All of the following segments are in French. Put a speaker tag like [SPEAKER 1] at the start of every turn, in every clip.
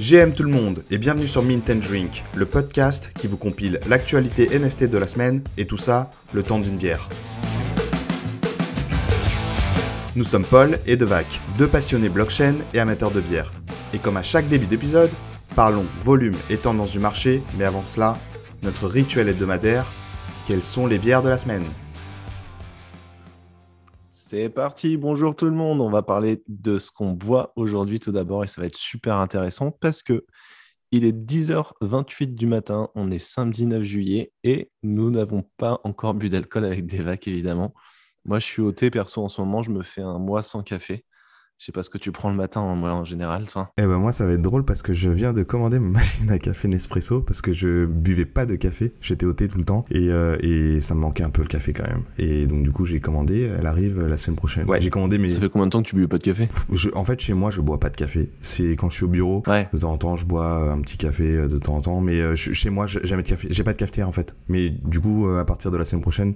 [SPEAKER 1] GM tout le monde et bienvenue sur Mint & Drink, le podcast qui vous compile l'actualité NFT de la semaine et tout ça, le temps d'une bière. Nous sommes Paul et Devac, deux passionnés blockchain et amateurs de bière. Et comme à chaque début d'épisode, parlons volume et tendance du marché, mais avant cela, notre rituel hebdomadaire, quelles sont les bières de la semaine ?
[SPEAKER 2] C'est parti, bonjour tout le monde. On va parler de ce qu'on boit aujourd'hui tout d'abord et ça va être super intéressant parce que il est 10h28 du matin, on est samedi 9 juillet et nous n'avons pas encore bu d'alcool avec Devac évidemment. Moi je suis au thé perso en ce moment, je me fais un mois sans café. Je sais pas ce que tu prends le matin moi en général toi.
[SPEAKER 3] Eh ben moi ça va être drôle parce que je viens de commander ma machine à café Nespresso parce que je buvais pas de café, j'étais au thé tout le temps et ça me manquait un peu le café quand même. Et donc du coup j'ai commandé, elle arrive la semaine prochaine. Ouais, j'ai commandé mais...
[SPEAKER 2] Ça fait combien de temps que tu buvais pas de café ?
[SPEAKER 3] En fait chez moi je bois pas de café, c'est quand je suis au bureau, de temps en temps je bois un petit café de temps en temps, mais chez moi j'ai jamais de café, j'ai pas de cafetière en fait. Mais du coup à partir de la semaine prochaine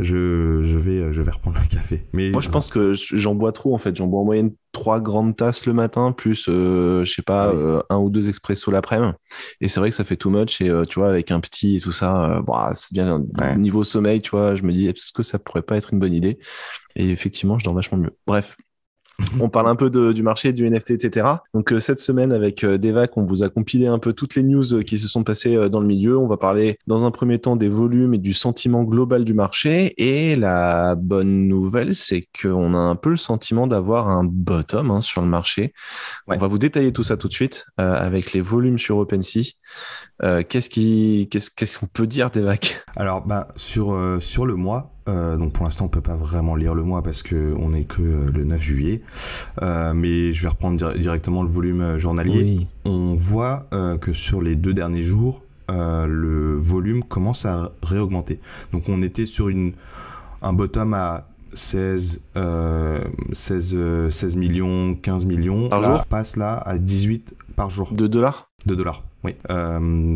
[SPEAKER 3] je vais reprendre le café. Mais
[SPEAKER 2] moi je pense que j'en bois trop en fait, j'en bois en moyenne 3 grandes tasses le matin, plus, je sais pas, un ou deux expressos l'après-midi. Et c'est vrai que ça fait too much. Et tu vois, avec un petit et tout ça, c'est bien. Niveau sommeil, tu vois, je me dis, est-ce que ça pourrait pas être une bonne idée ? Et effectivement, je dors vachement mieux. Bref. On parle un peu du marché, du NFT, etc. Donc cette semaine avec Devac, on vous a compilé un peu toutes les news qui se sont passées dans le milieu. On va parler dans un premier temps des volumes et du sentiment global du marché. Et la bonne nouvelle, c'est qu'on a un peu le sentiment d'avoir un bottom sur le marché. Ouais. On va vous détailler tout ça tout de suite avec les volumes sur OpenSea. Qu'est-ce qu'on peut dire, Devac ?
[SPEAKER 3] Alors, sur le mois, donc pour l'instant on peut pas vraiment lire le mois parce que on est que le 9 juillet, mais je vais reprendre directement le volume journalier. Oui. On voit que sur les 2 derniers jours, le volume commence à réaugmenter. Donc on était sur un bottom à 16 millions, 15 millions.
[SPEAKER 2] Par
[SPEAKER 3] là,
[SPEAKER 2] jour ?
[SPEAKER 3] On repasse là à 18 par jour.
[SPEAKER 2] $2 ?
[SPEAKER 3] $2, oui,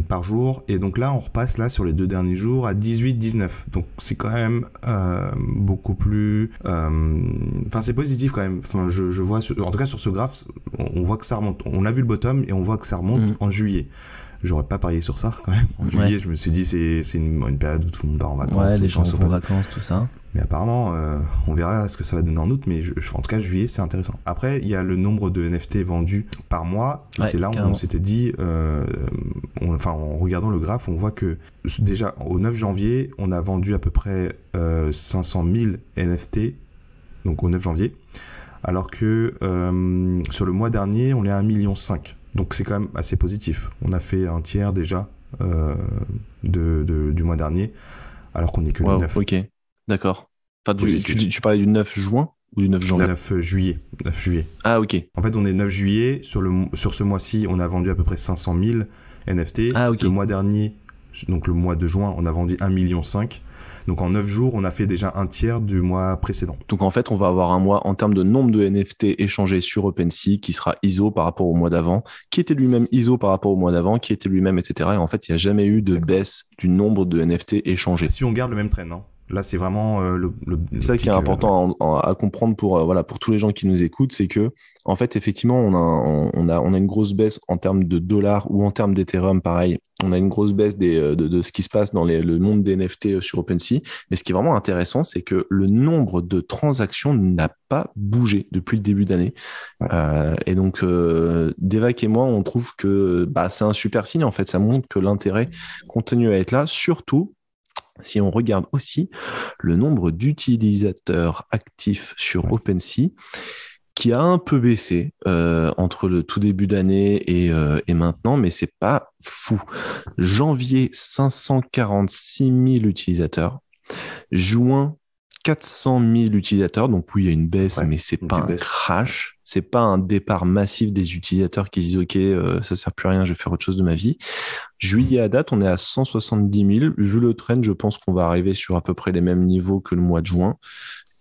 [SPEAKER 3] par jour. Et donc là, on repasse là sur les 2 derniers jours à 18, 19. Donc c'est quand même beaucoup plus... Enfin, c'est positif quand même. Enfin, je vois, en tout cas sur ce graphe, on voit que ça remonte. On a vu le bottom et on voit que ça remonte en juillet. J'aurais pas parié sur ça quand même. En juillet, je me suis dit c'est une période où tout le monde part en vacances.
[SPEAKER 4] Ouais, les gens vont en vacances, tout ça.
[SPEAKER 3] Mais apparemment, on verra ce que ça va donner en août. Mais en tout cas, juillet, c'est intéressant. Après, il y a le nombre de NFT vendus par mois. Et c'est là où on s'était dit, en regardant le graphe, on voit que déjà au 9 janvier, on a vendu à peu près 500 000 NFT. Donc au 9 janvier. Alors que sur le mois dernier, on est à 1,5 million. Donc c'est quand même assez positif. On a fait un tiers déjà du mois dernier, alors qu'on n'est que le 9.
[SPEAKER 2] Ok, d'accord. Enfin, tu parlais du 9 juin ou du 9 janvier ?
[SPEAKER 3] 9 juillet.
[SPEAKER 2] Ah, ok.
[SPEAKER 3] En fait, on est 9 juillet. Sur ce mois-ci, on a vendu à peu près 500 000 NFT.
[SPEAKER 2] Ah, ok.
[SPEAKER 3] Le mois dernier, donc le mois de juin, on a vendu 1,5 million. Donc en 9 jours, on a fait déjà un tiers du mois précédent.
[SPEAKER 2] Donc en fait, on va avoir un mois en termes de nombre de NFT échangés sur OpenSea qui sera ISO par rapport au mois d'avant, qui était lui-même ISO par rapport au mois d'avant, qui était lui-même, etc. Et en fait, il n'y a jamais eu de baisse du nombre de NFT échangés.
[SPEAKER 3] Si on garde le même trend, non ? Là, c'est vraiment
[SPEAKER 2] c'est ça qui est important à comprendre pour tous les gens qui nous écoutent, c'est que en fait, effectivement, on a une grosse baisse en termes de dollars ou en termes d'Ethereum, pareil. On a une grosse baisse de ce qui se passe dans le monde des NFT sur OpenSea. Mais ce qui est vraiment intéressant, c'est que le nombre de transactions n'a pas bougé depuis le début d'année. Ouais. Et donc, Devac et moi, on trouve que c'est un super signe. En fait, ça montre que l'intérêt continue à être là, surtout si on regarde aussi le nombre d'utilisateurs actifs sur OpenSea, qui a un peu baissé entre le tout début d'année et maintenant, mais c'est pas fou. Janvier, 546 000 utilisateurs. Juin, 400 000 utilisateurs. Donc oui, il y a une baisse, mais c'est pas un crash. C'est pas un départ massif des utilisateurs qui disent « Ok, ça sert plus à rien, je vais faire autre chose de ma vie ». Juillet à date, on est à 170 000. Vu le trend, je pense qu'on va arriver sur à peu près les mêmes niveaux que le mois de juin.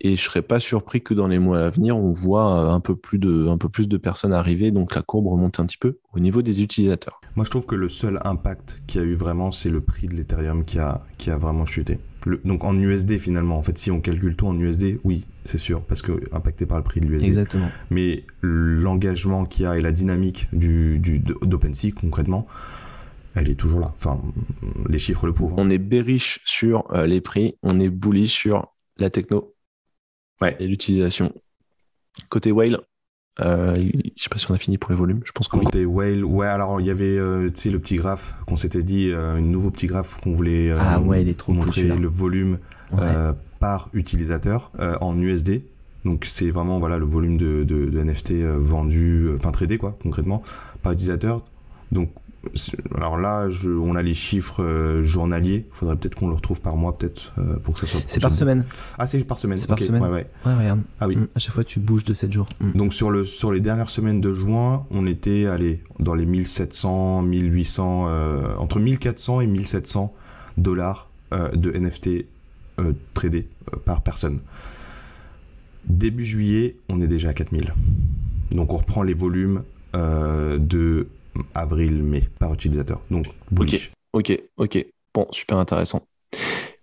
[SPEAKER 2] Et je serais pas surpris que dans les mois à venir, on voit un peu plus de personnes arriver. Donc la courbe remonte un petit peu au niveau des utilisateurs.
[SPEAKER 3] Moi, je trouve que le seul impact qu'il y a eu vraiment, c'est le prix de l'Ethereum qui a vraiment chuté. Donc en USD finalement, en fait, si on calcule tout en USD, oui, c'est sûr, parce que impacté par le prix de l'USD.
[SPEAKER 2] Exactement.
[SPEAKER 3] Mais l'engagement qu'il y a et la dynamique d'OpenSea concrètement, elle est toujours là. Enfin, les chiffres le prouvent.
[SPEAKER 2] On est bearish sur les prix, on est bullish sur la techno et l'utilisation. Côté whale, je sais pas si on a fini pour les volumes. Je pense que
[SPEAKER 3] côté whale, ouais. Alors il y avait, tu sais, le petit graphe qu'on s'était dit, un nouveau petit graphe qu'on voulait
[SPEAKER 2] il est trop
[SPEAKER 3] montrer
[SPEAKER 2] cool,
[SPEAKER 3] le volume par utilisateur en USD. Donc c'est vraiment voilà le volume de NFT vendu, enfin tradé quoi, concrètement par utilisateur. Donc alors là, on a les chiffres journaliers. Il faudrait peut-être qu'on le retrouve par mois, peut-être, pour que ça soit...
[SPEAKER 2] C'est par semaine.
[SPEAKER 3] Ah, c'est par semaine.
[SPEAKER 2] C'est par semaine.
[SPEAKER 3] Ouais,
[SPEAKER 2] regarde.
[SPEAKER 3] Ah oui.
[SPEAKER 2] À chaque fois, tu bouges de 7 jours.
[SPEAKER 3] Donc sur les dernières semaines de juin, on était dans les 1700, 1800, entre 1400 et 1700 dollars de NFT tradés par personne. Début juillet, on est déjà à 4000. Donc on reprend les volumes de avril-mai par utilisateur. Donc, bullish.
[SPEAKER 2] Ok. Bon, super intéressant.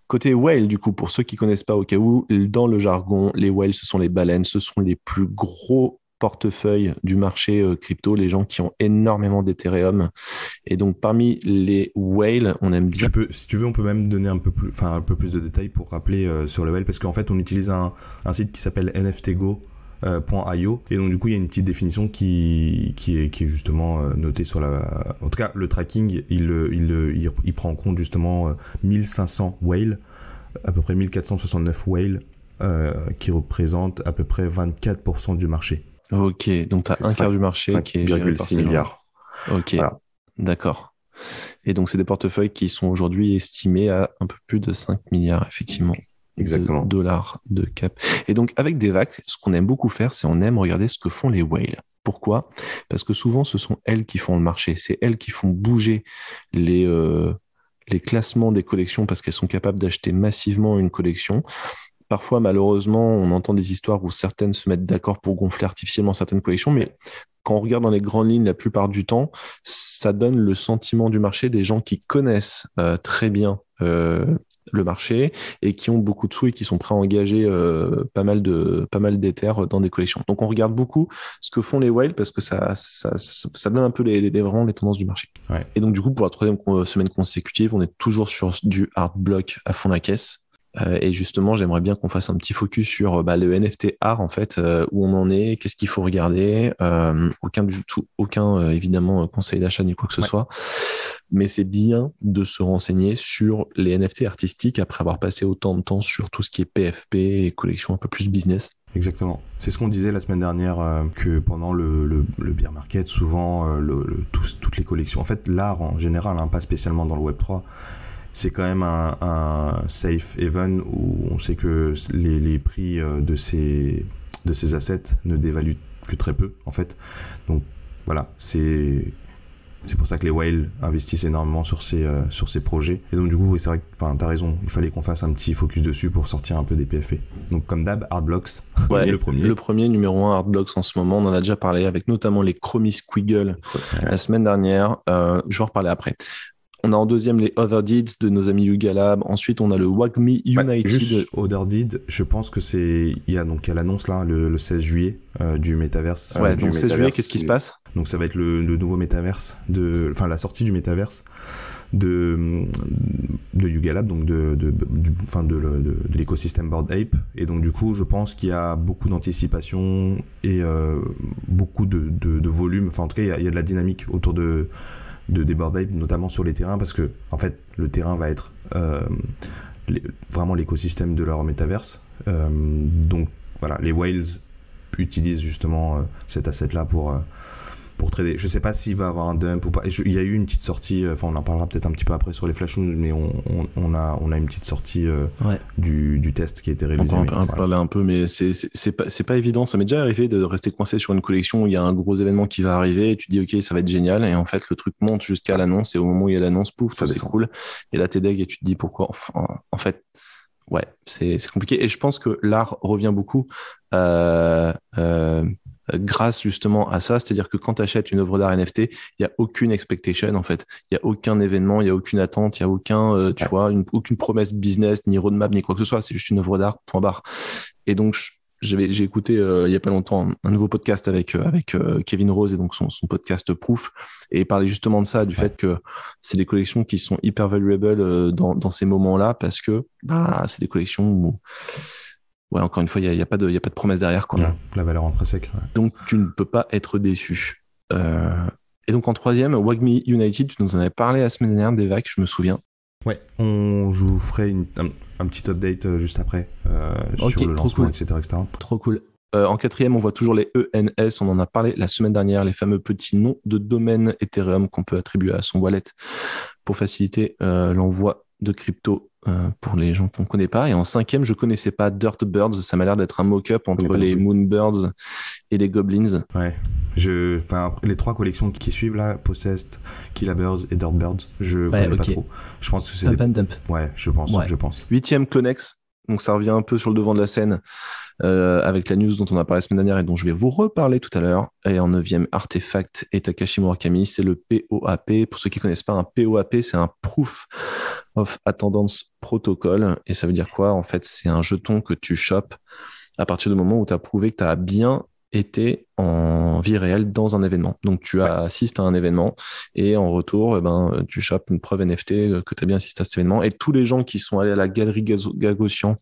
[SPEAKER 2] Côté whale, du coup, pour ceux qui ne connaissent pas, au cas où, dans le jargon, les whales, ce sont les baleines, ce sont les plus gros portefeuilles du marché crypto, les gens qui ont énormément d'Ethereum. Et donc, parmi les whales, on aime bien...
[SPEAKER 3] Si tu veux, on peut même donner un peu plus de détails pour rappeler sur le whale, parce qu'en fait, on utilise un site qui s'appelle NFTgo.io, et donc du coup il y a une petite définition qui est justement notée sur en tout cas le tracking il prend en compte justement 1500 whales, à peu près 1469 whales qui représentent à peu près 24% du marché.
[SPEAKER 2] Ok, donc tu as un quart du marché qui est géré par
[SPEAKER 3] 5,6 milliards.
[SPEAKER 2] Ok, voilà. D'accord. Et donc c'est des portefeuilles qui sont aujourd'hui estimés à un peu plus de 5 milliards effectivement.
[SPEAKER 3] Exactement.
[SPEAKER 2] De dollars de cap. Et donc, avec Devac, ce qu'on aime beaucoup faire, c'est on aime regarder ce que font les whales. Pourquoi ? Parce que souvent, ce sont elles qui font le marché. C'est elles qui font bouger les classements des collections parce qu'elles sont capables d'acheter massivement une collection. Parfois, malheureusement, on entend des histoires où certaines se mettent d'accord pour gonfler artificiellement certaines collections, mais quand on regarde dans les grandes lignes, la plupart du temps, ça donne le sentiment du marché des gens qui connaissent très bien le marché et qui ont beaucoup de sous et qui sont prêts à engager pas mal d'Ethers dans des collections. Donc on regarde beaucoup ce que font les whales parce que ça donne un peu vraiment les tendances du marché.
[SPEAKER 3] Ouais.
[SPEAKER 2] Et donc du coup pour la troisième semaine consécutive, on est toujours sur du hard block à fond la caisse. Et justement, j'aimerais bien qu'on fasse un petit focus sur le NFT art en fait, où on en est, qu'est-ce qu'il faut regarder. Aucun évidemment conseil d'achat ni quoi que ce soit. Mais c'est bien de se renseigner sur les NFT artistiques après avoir passé autant de temps sur tout ce qui est PFP et collection un peu plus business.
[SPEAKER 3] Exactement. C'est ce qu'on disait la semaine dernière, que pendant le bear market, souvent, toutes les collections, en fait, l'art en général, pas spécialement dans le Web3, c'est quand même un safe haven où on sait que les prix de ces assets ne dévaluent que très peu, en fait. Donc, voilà, c'est pour ça que les whales investissent énormément sur ces projets. Et donc du coup, c'est vrai que t'as raison, il fallait qu'on fasse un petit focus dessus pour sortir un peu des PFP. Donc comme d'hab, Hardblocks, le premier. Le
[SPEAKER 2] premier, numéro 1, Hardblocks en ce moment, on en a déjà parlé avec notamment les Chromie Squiggle la semaine dernière. Je vais en reparler après. On a en deuxième les Other Deeds de nos amis Yuga Lab. Ensuite, on a le WAGMI United.
[SPEAKER 3] Juste Other Deeds, je pense que il y a l'annonce là, le 16 juillet du métaverse.
[SPEAKER 2] Donc 16 juillet, qu'est-ce qui se passe ?
[SPEAKER 3] Donc ça va être le nouveau métaverse, la sortie du métaverse de Yuga Lab, donc de l'écosystème Bored Ape. Et donc du coup, je pense qu'il y a beaucoup d'anticipation et beaucoup de volume. Enfin, en tout cas, il y a de la dynamique autour des Bored Ape, notamment sur les terrains, parce que en fait le terrain va être vraiment l'écosystème de leur métaverse. Donc voilà, les whales utilisent justement cet asset là pour trader. Je sais pas s'il va avoir un dump ou pas. Il y a eu une petite sortie, on en parlera peut-être un petit peu après sur les flash news, mais on a une petite sortie du test qui a été réalisé.
[SPEAKER 2] On va en parler un peu, mais c'est pas évident. Ça m'est déjà arrivé de rester coincé sur une collection où il y a un gros événement qui va arriver et tu te dis ok, ça va être génial, et en fait le truc monte jusqu'à l'annonce, et au moment où il y a l'annonce, pouf, ça c'est cool, et là t'es deg et tu te dis pourquoi. En fait, ouais, c'est compliqué, et je pense que l'art revient beaucoup grâce justement à ça, c'est-à-dire que quand tu achètes une œuvre d'art NFT, il n'y a aucune expectation en fait, il n'y a aucun événement, il n'y a aucune attente, il n'y a aucun, aucune promesse business, ni roadmap, ni quoi que ce soit, c'est juste une œuvre d'art, point barre. Et donc, j'ai écouté il y a pas longtemps un nouveau podcast avec Kevin Rose et donc son podcast Proof, et il parlait justement de ça, du fait que c'est des collections qui sont hyper valuable dans ces moments-là, parce que c'est des collections où encore une fois il y a pas de promesse derrière, quoi.
[SPEAKER 3] Ouais, la valeur intrinsèque. Ouais.
[SPEAKER 2] Donc tu ne peux pas être déçu. Et donc en troisième, WAGMI United, tu nous en avais parlé la semaine dernière, Devac, je me souviens.
[SPEAKER 3] Ouais, je vous ferai un petit update juste après sur le lancement, cool. etc.
[SPEAKER 2] Trop cool. En quatrième, on voit toujours les ENS, on en a parlé la semaine dernière, les fameux petits noms de domaine Ethereum qu'on peut attribuer à son wallet pour faciliter l'envoi de crypto pour les gens qu'on ne connaît pas. Et en cinquième, je ne connaissais pas Dirtbirds, ça m'a l'air d'être un mock-up entre les Moonbirds et les Goblins.
[SPEAKER 3] Ouais, les trois collections qui suivent là, Possessed, Killabirds et Dirtbirds, je ne connais pas trop. Je pense que c'est
[SPEAKER 2] Dump.
[SPEAKER 3] Ouais, je pense.
[SPEAKER 2] Huitième, Clonex. Donc ça revient un peu sur le devant de la scène avec la news dont on a parlé la semaine dernière et dont je vais vous reparler tout à l'heure. Et en 9e, Artefact et Takashi Murakami, c'est le POAP. Pour ceux qui ne connaissent pas, un POAP, c'est un Proof of Attendance Protocol. Et ça veut dire quoi? En fait, c'est un jeton que tu chopes à partir du moment où tu as prouvé que tu as bien été en vie réelle dans un événement. Donc tu assistes à un événement et en retour, tu chopes une preuve NFT que tu as bien assisté à cet événement. Et tous les gens qui sont allés à la galerie Gagosian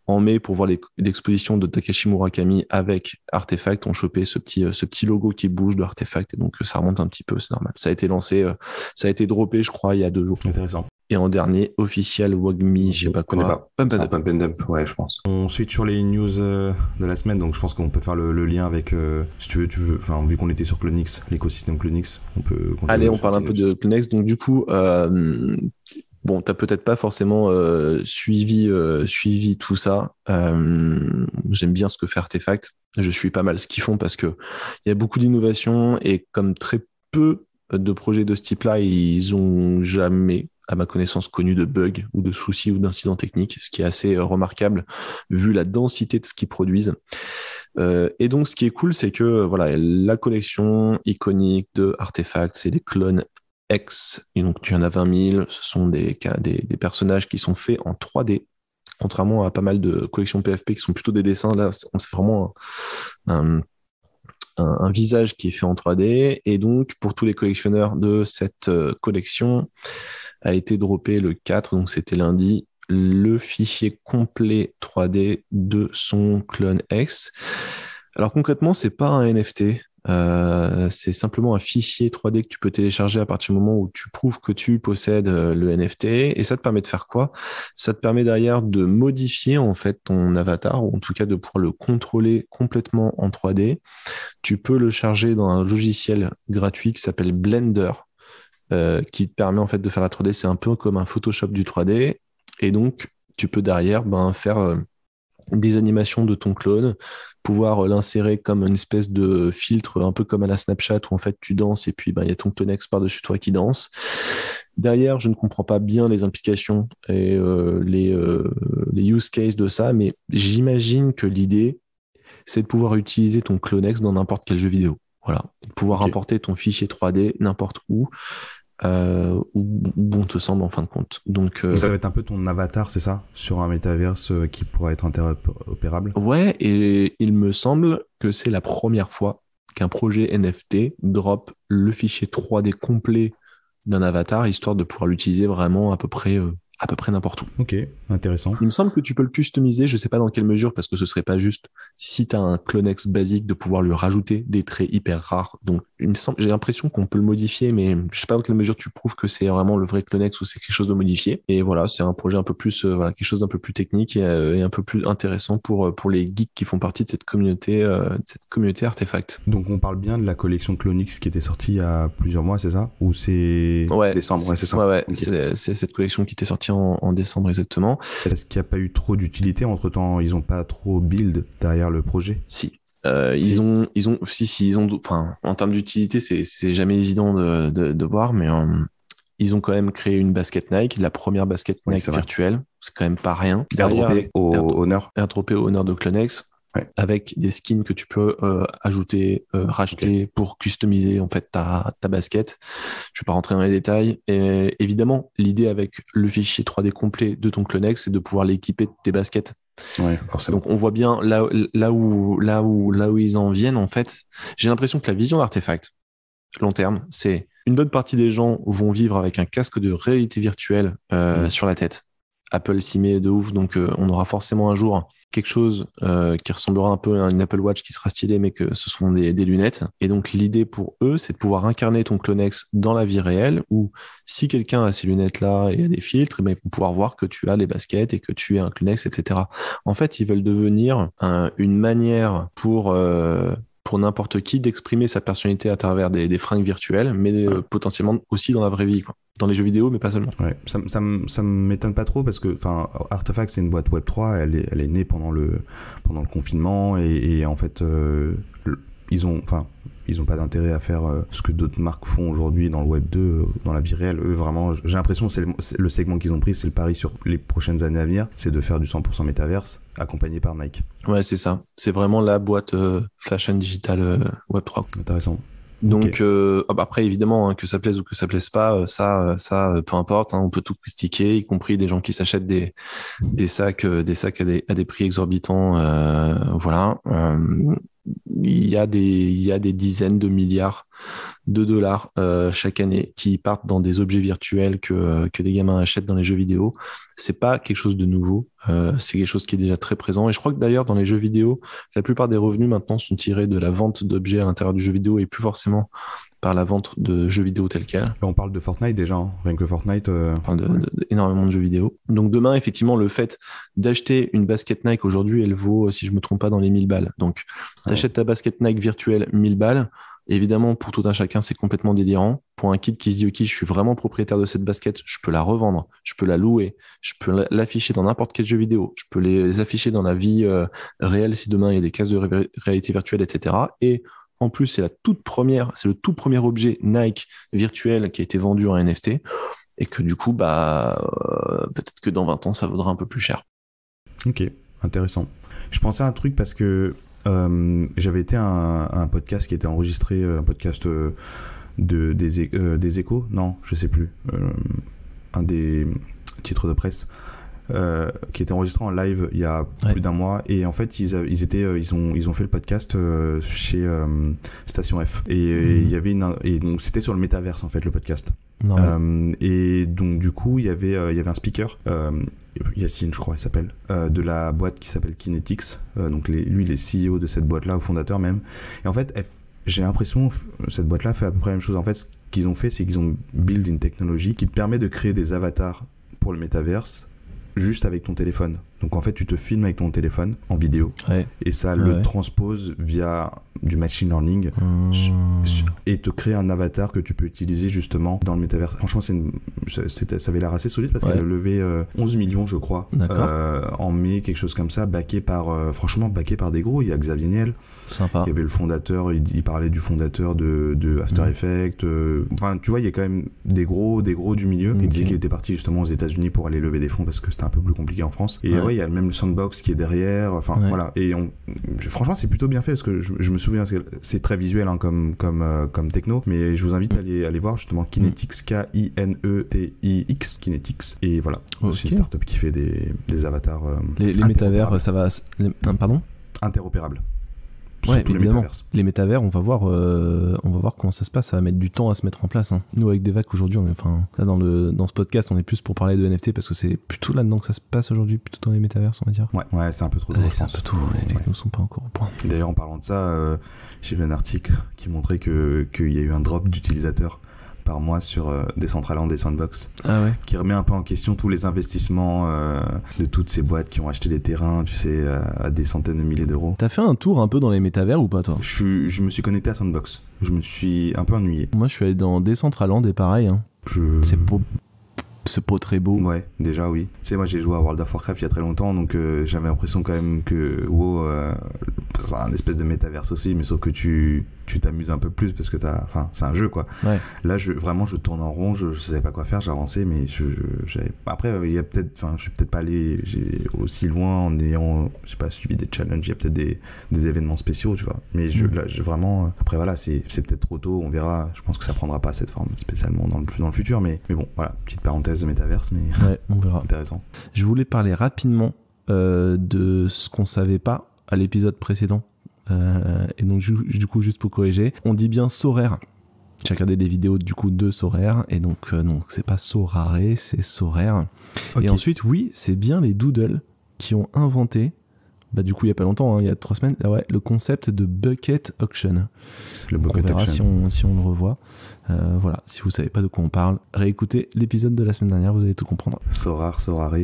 [SPEAKER 2] en mai pour voir l'exposition de Takashi Murakami avec Artefact ont chopé ce petit logo qui bouge de Artefact, et donc ça remonte un petit peu, c'est normal. Ça a été lancé, ça a été droppé, je crois, il y a 2 jours.
[SPEAKER 3] Intéressant.
[SPEAKER 2] Et en dernier, officiel WAGMI, je sais pas quoi.
[SPEAKER 3] Pump and Dump, ouais, je pense. On switch sur les news de la semaine, donc je pense qu'on peut faire le lien avec, si tu veux, enfin, vu qu'on était sur Clonex, l'écosystème Clonex, on peut continuer.
[SPEAKER 2] Allez, on parle un peu de Clonex. Donc du coup, bon, t'as peut-être pas forcément suivi tout ça. J'aime bien ce que fait Artefact. Je suis pas mal ce qu'ils font parce que il y a beaucoup d'innovations, et comme très peu de projets de ce type-là, ils ont jamais, à ma connaissance, connu de bugs ou de soucis ou d'incidents techniques, ce qui est assez remarquable vu la densité de ce qu'ils produisent. Et donc, ce qui est cool, c'est que voilà, la collection iconique de Artefact, c'est les clones X, et donc tu en as 20 000, ce sont des personnages qui sont faits en 3D, contrairement à pas mal de collections PFP qui sont plutôt des dessins. Là, c'est vraiment un visage qui est fait en 3D, et donc pour tous les collectionneurs de cette collection a été droppé le 4, donc c'était lundi, le fichier complet 3D de son clone X. Alors concrètement, c'est pas un NFT, c'est simplement un fichier 3D que tu peux télécharger à partir du moment où tu prouves que tu possèdes le NFT, et ça te permet de faire quoi? Ça te permet derrière de modifier en fait ton avatar, ou en tout cas de pouvoir le contrôler complètement en 3D. Tu peux le charger dans un logiciel gratuit qui s'appelle Blender, qui te permet en fait de faire la 3D. C'est un peu comme un Photoshop du 3D, et donc tu peux derrière faire des animations de ton clone, pouvoir l'insérer comme une espèce de filtre, un peu comme à la Snapchat, où en fait tu danses et puis il y a ton Clonex par-dessus toi qui danse. Derrière, je ne comprends pas bien les implications et les use cases de ça, mais j'imagine que l'idée, c'est de pouvoir utiliser ton Clonex dans n'importe quel jeu vidéo. Voilà, de pouvoir importer ton fichier 3D n'importe où bon te semble en fin de compte. Donc
[SPEAKER 3] ça va être un peu ton avatar, c'est ça, sur un métaverse qui pourra être interopérable.
[SPEAKER 2] Ouais, et il me semble que c'est la première fois qu'un projet NFT drop le fichier 3D complet d'un avatar, histoire de pouvoir l'utiliser vraiment à peu près n'importe où.
[SPEAKER 3] Ok, intéressant.
[SPEAKER 2] Il me semble que tu peux le customiser, je sais pas dans quelle mesure, parce que ce serait pas juste, si tu as un Clonex basique, de pouvoir lui rajouter des traits hyper rares. Donc j'ai l'impression qu'on peut le modifier, mais je sais pas dans quelle mesure tu prouves que c'est vraiment le vrai Clonex ou c'est quelque chose de modifié. Et voilà, c'est un projet un peu plus, quelque chose d'un peu plus technique et un peu plus intéressant pour les geeks qui font partie de cette communauté Artefact.
[SPEAKER 3] Donc on parle bien de la collection Clonix qui était sortie il y a plusieurs mois, c'est ça? Ou c'est décembre? Ouais, c'est ça.
[SPEAKER 2] Ouais, okay. C'est cette collection qui était sortie en décembre exactement.
[SPEAKER 3] Est-ce qu'il n'y a pas eu trop d'utilité entre-temps? Ils n'ont pas trop build derrière le projet?
[SPEAKER 2] Si. Ils ont, enfin, en termes d'utilité, c'est jamais évident de voir, mais ils ont quand même créé une basket Nike, la première basket Nike virtuelle. C'est quand même pas rien.
[SPEAKER 3] Airdroppé au honneur
[SPEAKER 2] de Clonex. avec des skins que tu peux ajouter, racheter pour customiser en fait ta basket. Je vais pas rentrer dans les détails. Et évidemment, l'idée avec le fichier 3D complet de ton Clonex, c'est de pouvoir l'équiper de tes baskets.
[SPEAKER 3] Ouais, forcément.
[SPEAKER 2] Donc on voit bien là où ils en viennent en fait. J'ai l'impression que la vision d'Artefact long terme, c'est une bonne partie des gens vont vivre avec un casque de réalité virtuelle sur la tête. Apple s'y met de ouf, donc on aura forcément un jour quelque chose qui ressemblera un peu à une Apple Watch qui sera stylée, mais que ce seront des lunettes. Et donc l'idée pour eux, c'est de pouvoir incarner ton Clonex dans la vie réelle, où si quelqu'un a ces lunettes-là et a des filtres, eh bien, ils vont pouvoir voir que tu as les baskets et que tu es un Clonex, etc. En fait, ils veulent devenir une manière pour n'importe qui d'exprimer sa personnalité à travers des fringues virtuelles, mais potentiellement aussi dans la vraie vie, quoi. Dans les jeux vidéo, mais pas seulement. Ouais,
[SPEAKER 3] ça m'étonne pas trop parce que Artefact, c'est une boîte Web3, elle est née pendant le confinement et en fait ils ont pas d'intérêt à faire ce que d'autres marques font aujourd'hui dans le Web 2, dans la vie réelle. Eux, vraiment, j'ai l'impression que c'est le segment qu'ils ont pris, c'est le pari sur les prochaines années à venir, c'est de faire du 100% métaverse, accompagné par Nike.
[SPEAKER 2] Ouais, c'est ça. C'est vraiment la boîte fashion digital Web 3.
[SPEAKER 3] Intéressant.
[SPEAKER 2] Donc après évidemment que ça plaise ou que ça plaise pas, ça peu importe, on peut tout critiquer, y compris des gens qui s'achètent des sacs à des prix exorbitants, voilà. Il y a des dizaines de milliards de dollars chaque année qui partent dans des objets virtuels que les gamins achètent dans les jeux vidéo. C'est pas quelque chose de nouveau, c'est quelque chose qui est déjà très présent. Et je crois que d'ailleurs dans les jeux vidéo, la plupart des revenus maintenant sont tirés de la vente d'objets à l'intérieur du jeu vidéo et plus forcément par la vente de jeux vidéo tels quels.
[SPEAKER 3] Là, on parle de Fortnite déjà, hein. Rien que Fortnite.
[SPEAKER 2] On parle énormément de jeux vidéo. Donc demain, effectivement, le fait d'acheter une basket Nike aujourd'hui, elle vaut, si je me trompe pas, dans les 1000 balles. Donc t'achètes ta basket Nike virtuelle 1000 balles. Évidemment, pour tout un chacun, c'est complètement délirant. Pour un kid qui se dit, ok, je suis vraiment propriétaire de cette basket, je peux la revendre, je peux la louer, je peux l'afficher dans n'importe quel jeu vidéo, je peux les afficher dans la vie réelle si demain il y a des casques de réalité virtuelle, etc. Et en plus, c'est le tout premier objet Nike virtuel qui a été vendu en NFT et que du coup, peut-être que dans 20 ans, ça vaudra un peu plus cher.
[SPEAKER 3] Ok, intéressant. Je pensais à un truc parce que j'avais été à un podcast qui était enregistré, un podcast des Échos, non, je sais plus, un des titres de presse. Qui était enregistré en live il y a plus d'un mois et en fait ils ont fait le podcast chez Station F et il y avait et donc c'était sur le métaverse en fait le podcast et donc du coup il y avait un speaker Yacine je crois il s'appelle de la boîte qui s'appelle Kinetics donc lui il est CEO de cette boîte là, au fondateur même, et en fait j'ai l'impression cette boîte là fait à peu près la même chose. En fait ce qu'ils ont fait c'est qu'ils ont build une technologie qui te permet de créer des avatars pour le métaverse juste avec ton téléphone. Donc en fait tu te filmes avec ton téléphone en vidéo et ça le transpose via du machine learning et te crée un avatar que tu peux utiliser justement dans le métavers. Franchement ça avait l'air assez solide parce qu'elle a levé 11 millions je crois en mai, quelque chose comme ça, backé par des gros. Il y a Xavier Niel, sympa. Il y avait le fondateur, il parlait du fondateur de After Effects, enfin tu vois il y a quand même des gros du milieu. Il disait qu'il était parti justement aux États-Unis pour aller lever des fonds parce que c'était un peu plus compliqué en France, et il y a même le Sandbox qui est derrière, enfin voilà, et franchement c'est plutôt bien fait parce que je me souviens que c'est très visuel hein, comme techno, mais je vous invite à aller voir justement Kinetics, Kinetix, Kinetics, et voilà, c'est une startup qui fait des avatars
[SPEAKER 2] les métavers, ça va pardon,
[SPEAKER 3] interopérables.
[SPEAKER 2] Ouais, évidemment. Les métavers, on va voir comment ça se passe. Ça va mettre du temps à se mettre en place. Hein. Nous, avec Devac, aujourd'hui, là, dans ce podcast, on est plus pour parler de NFT parce que c'est plutôt là-dedans que ça se passe aujourd'hui, plutôt dans les métavers, on va dire.
[SPEAKER 3] Ouais, c'est un peu trop tôt.
[SPEAKER 2] C'est un peu tôt. Les technos sont pas encore au point.
[SPEAKER 3] D'ailleurs, en parlant de ça, j'ai vu un article qui montrait qu'il y a eu un drop d'utilisateurs par mois sur Decentraland et Sandbox, qui remet un peu en question tous les investissements de toutes ces boîtes qui ont acheté des terrains, tu sais, à des centaines de milliers d'euros.
[SPEAKER 2] T'as fait un tour un peu dans les métavers ou pas, toi ?
[SPEAKER 3] Je me suis connecté à Sandbox. Je me suis un peu ennuyé.
[SPEAKER 2] Moi, je suis allé dans Decentraland et pareil. Hein. C'est pas très beau.
[SPEAKER 3] Ouais, déjà oui. Tu sais, moi j'ai joué à World of Warcraft il y a très longtemps, donc j'avais l'impression quand même que WoW, c'est un espèce de métaverse aussi, mais sauf que tu t'amuses un peu plus parce que c'est un jeu quoi. Ouais. Là je tourne en rond, je savais pas quoi faire, j'avançais, mais après il y a peut-être, je suis peut-être pas allé aussi loin en ayant, je sais pas, suivi des challenges, il y a peut-être des événements spéciaux, tu vois, mais là vraiment, après voilà, c'est peut-être trop tôt, on verra, je pense que ça prendra pas cette forme spécialement dans le futur, mais bon voilà, petite parenthèse de métaverse, mais
[SPEAKER 2] ouais, on verra.
[SPEAKER 3] Intéressant.
[SPEAKER 2] Je voulais parler rapidement de ce qu'on savait pas à l'épisode précédent. Et donc du coup, juste pour corriger, on dit bien Sorare. J'ai regardé des vidéos du coup de Sorare, et donc c'est pas Sorare, c'est Sorare. Okay. Et ensuite, oui, c'est bien les Doodle qui ont inventé, du coup il y a pas longtemps, il y a 3 semaines, le concept de bucket auction.
[SPEAKER 3] Le bucket
[SPEAKER 2] on verra
[SPEAKER 3] auction.
[SPEAKER 2] si on le revoit. Voilà, si vous savez pas de quoi on parle, réécoutez l'épisode de la semaine dernière, vous allez tout comprendre.
[SPEAKER 3] Sorare.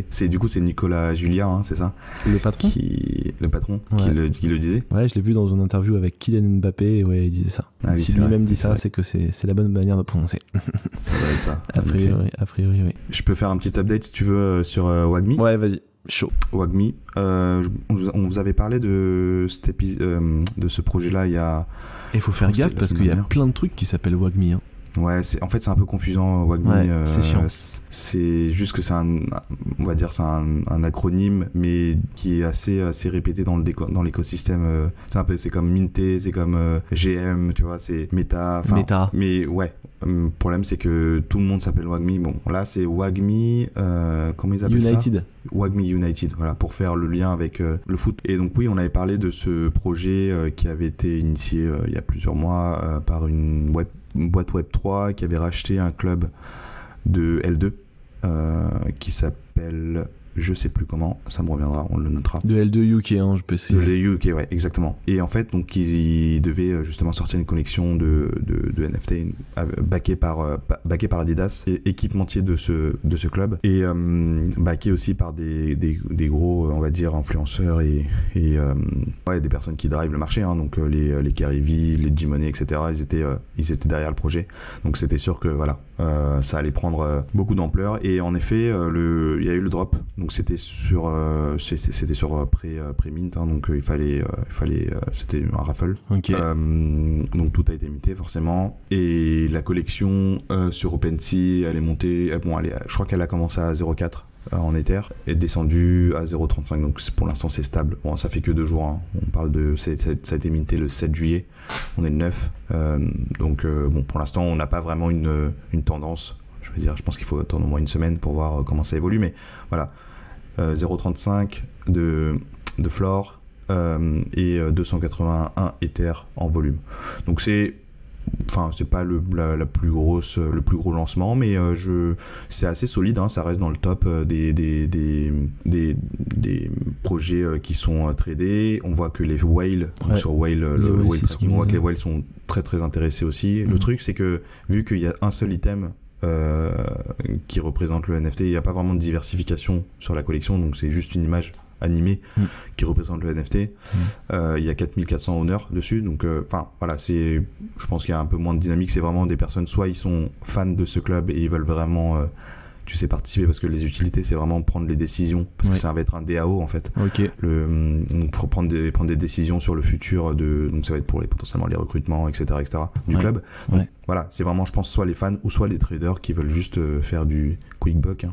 [SPEAKER 3] C'est Nicolas Julia, c'est ça?
[SPEAKER 2] Le patron
[SPEAKER 3] ouais. qui le disait.
[SPEAKER 2] Ouais, je l'ai vu dans une interview avec Kylian Mbappé, ouais, il disait ça. Ah, oui, si lui-même dit ça, c'est que c'est la bonne manière de prononcer.
[SPEAKER 3] Ça doit être ça.
[SPEAKER 2] A priori, oui.
[SPEAKER 3] Je peux faire un petit update si tu veux sur Wagmi.
[SPEAKER 2] Ouais, vas-y. Chaud.
[SPEAKER 3] Wagmi. On vous avait parlé de ce projet-là il y a...
[SPEAKER 2] Il faut faire gaffe parce qu'il y a plein de trucs qui s'appellent Wagmi.
[SPEAKER 3] Ouais, c'est un peu confusant, Wagmi.
[SPEAKER 2] Ouais, c'est chiant.
[SPEAKER 3] C'est juste que c'est un acronyme, mais qui est assez répété dans l'écosystème. C'est comme Minté, c'est comme GM, tu vois, c'est Meta. Mais ouais, le problème c'est que tout le monde s'appelle Wagmi. Bon, là c'est Wagmi, comment ils appellent
[SPEAKER 2] United.
[SPEAKER 3] ça ? Wagmi United, voilà, pour faire le lien avec le foot. Et donc oui, on avait parlé de ce projet qui avait été initié il y a plusieurs mois par une boîte Web3 qui avait racheté un club de L2 qui s'appelle, je sais plus comment, ça me reviendra, on le notera.
[SPEAKER 2] De L2 UK, je précise.
[SPEAKER 3] De L2 UK, ouais, exactement. Et en fait, donc ils devaient justement sortir une collection de NFT backée par Adidas, équipementier de ce club, et backé aussi par des gros, on va dire, influenceurs et des personnes qui drivent le marché, donc les Gary Vee, les G-Money, etc. Ils étaient derrière le projet. Donc c'était sûr que voilà, ça allait prendre beaucoup d'ampleur. Et en effet, il y a eu le drop. Donc c'était sur pré-mint, donc il fallait c'était un raffle.
[SPEAKER 2] Okay.
[SPEAKER 3] Donc tout a été minté forcément, et la collection sur OpenSea elle est montée, je crois qu'elle a commencé à 0,4 en Ether, est descendue à 0,35, donc pour l'instant c'est stable. Bon, ça fait que 2 jours, on parle ça a été minté le 7 juillet, on est le 9, donc pour l'instant on n'a pas vraiment une tendance. Je veux dire, je pense qu'il faut attendre au moins une semaine pour voir comment ça évolue, mais voilà. 0,35 de floor et 281 Ether en volume. Donc c'est pas le plus gros lancement, mais c'est assez solide, ça reste dans le top des projets qui sont tradés. On voit que les whales, sur whale, on voit que les whales sont très très intéressés aussi. Le truc c'est que vu qu'il y a un seul item qui représente le NFT, il n'y a pas vraiment de diversification sur la collection, donc c'est juste une image animée qui représente le NFT. Il y a 4400 owners dessus, donc voilà, je pense qu'il y a un peu moins de dynamique. C'est vraiment des personnes, soit ils sont fans de ce club et ils veulent vraiment participer, parce que les utilités c'est vraiment prendre les décisions, parce que ça va être un DAO en fait.
[SPEAKER 2] Okay.
[SPEAKER 3] Donc faut prendre des décisions sur le futur donc ça va être pour potentiellement les recrutements, etc. du club. Donc, voilà, c'est vraiment, je pense, soit les fans ou soit les traders qui veulent juste faire du quick buck